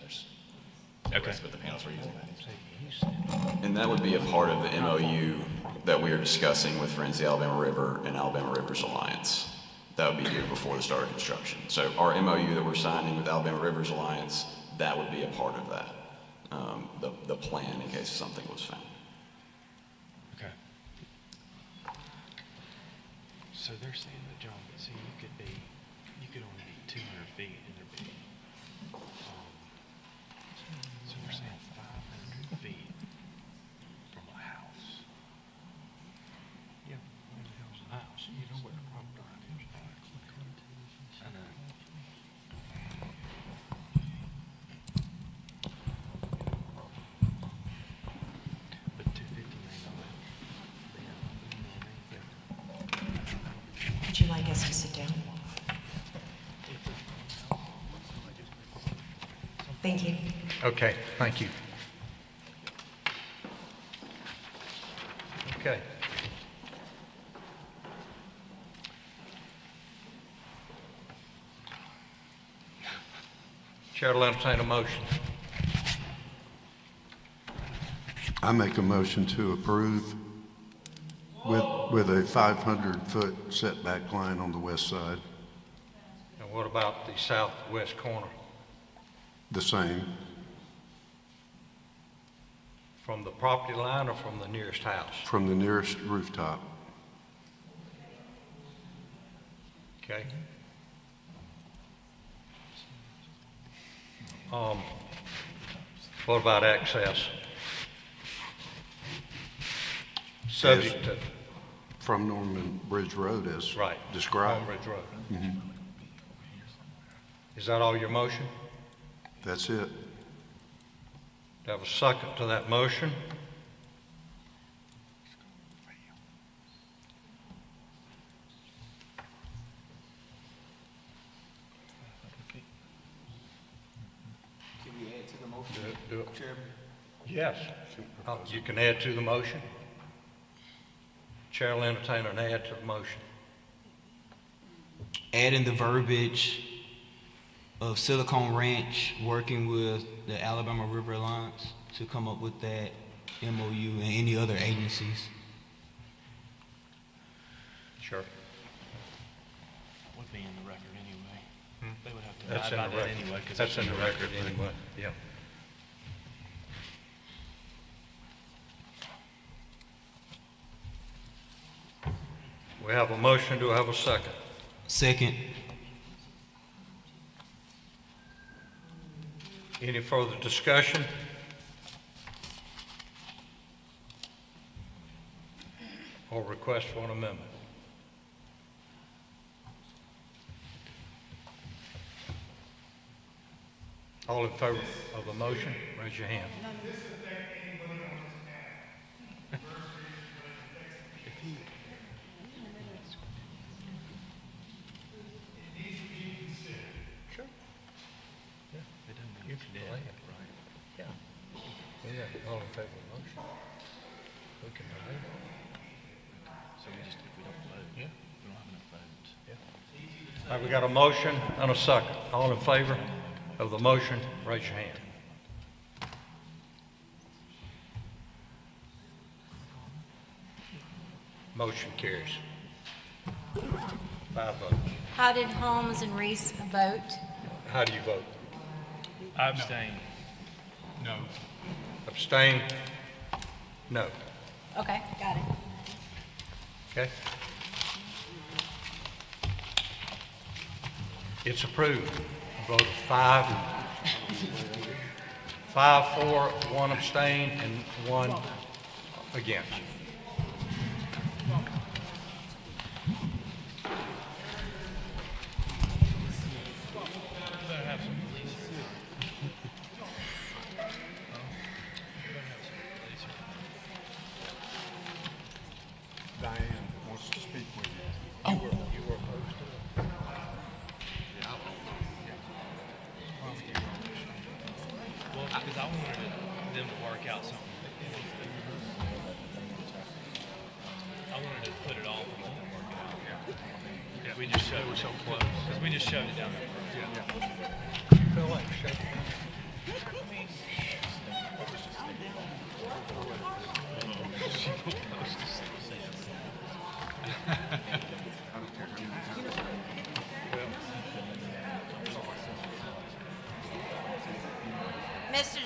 risk with the panels we're using. And that would be a part of the MOU that we are discussing with Friends of the Alabama River and Alabama Rivers Alliance. That would be due before the start of construction. So our MOU that we're signing with Alabama Rivers Alliance, that would be a part of that, the plan in case something was found. Okay. So they're saying that, John, see, you could only be 200 feet and there'd be, so they're saying 500 feet from a house. Yeah, what the hell's a house? You know what the property line is, right? I know. But 250 may not be. Would you like us to sit down? Thank you. Okay, thank you. Okay. Chair will entertain a motion. I make a motion to approve with a 500-foot setback line on the west side, And what about the southwest corner the same, from the property line or from the nearest house? from the nearest rooftop. Okay. What about access? Subject to, From Norman Bridge Road as right, described. Norman Bridge Road. Mhm. Is that all your motion? That's it. Do I have a second to that motion? Can we add to the motion, Do it. Chairman? Yes. You can add to the motion. Chair will entertain an add to the motion. Adding the verbiage of Silicon Ranch working with the Alabama River Alliance to come up with that MOU and any other agencies. Sure. Would be in the record anyway. They would have to That's lie in about the that record. anyway. 'Cause That's in the record anyway, yeah. We have a motion, do I have a second? Second. Any further discussion? Or request for an amendment? All in favor of the motion, raise your hand. Sure. Yeah, it doesn't. You can delay it, right? Yeah. Yeah, all in favor of the motion. We can delay it. So we just, if we don't vote, we don't have enough votes. Yeah. All right, we got a motion and a second. All in favor of the motion, raise your hand. Motion carries. 5 votes. How did Holmes and Reese vote? How do you vote? I abstain. No. Abstain? No. Okay, got it. Okay? It's approved. A vote of 5, 4, 1 abstain, and 1 against. Diane wants to speak with you. Oh. You were opposed to it? Well, because I wanted them to work out something. We just showed it so close. Because we just showed it down there. Mr.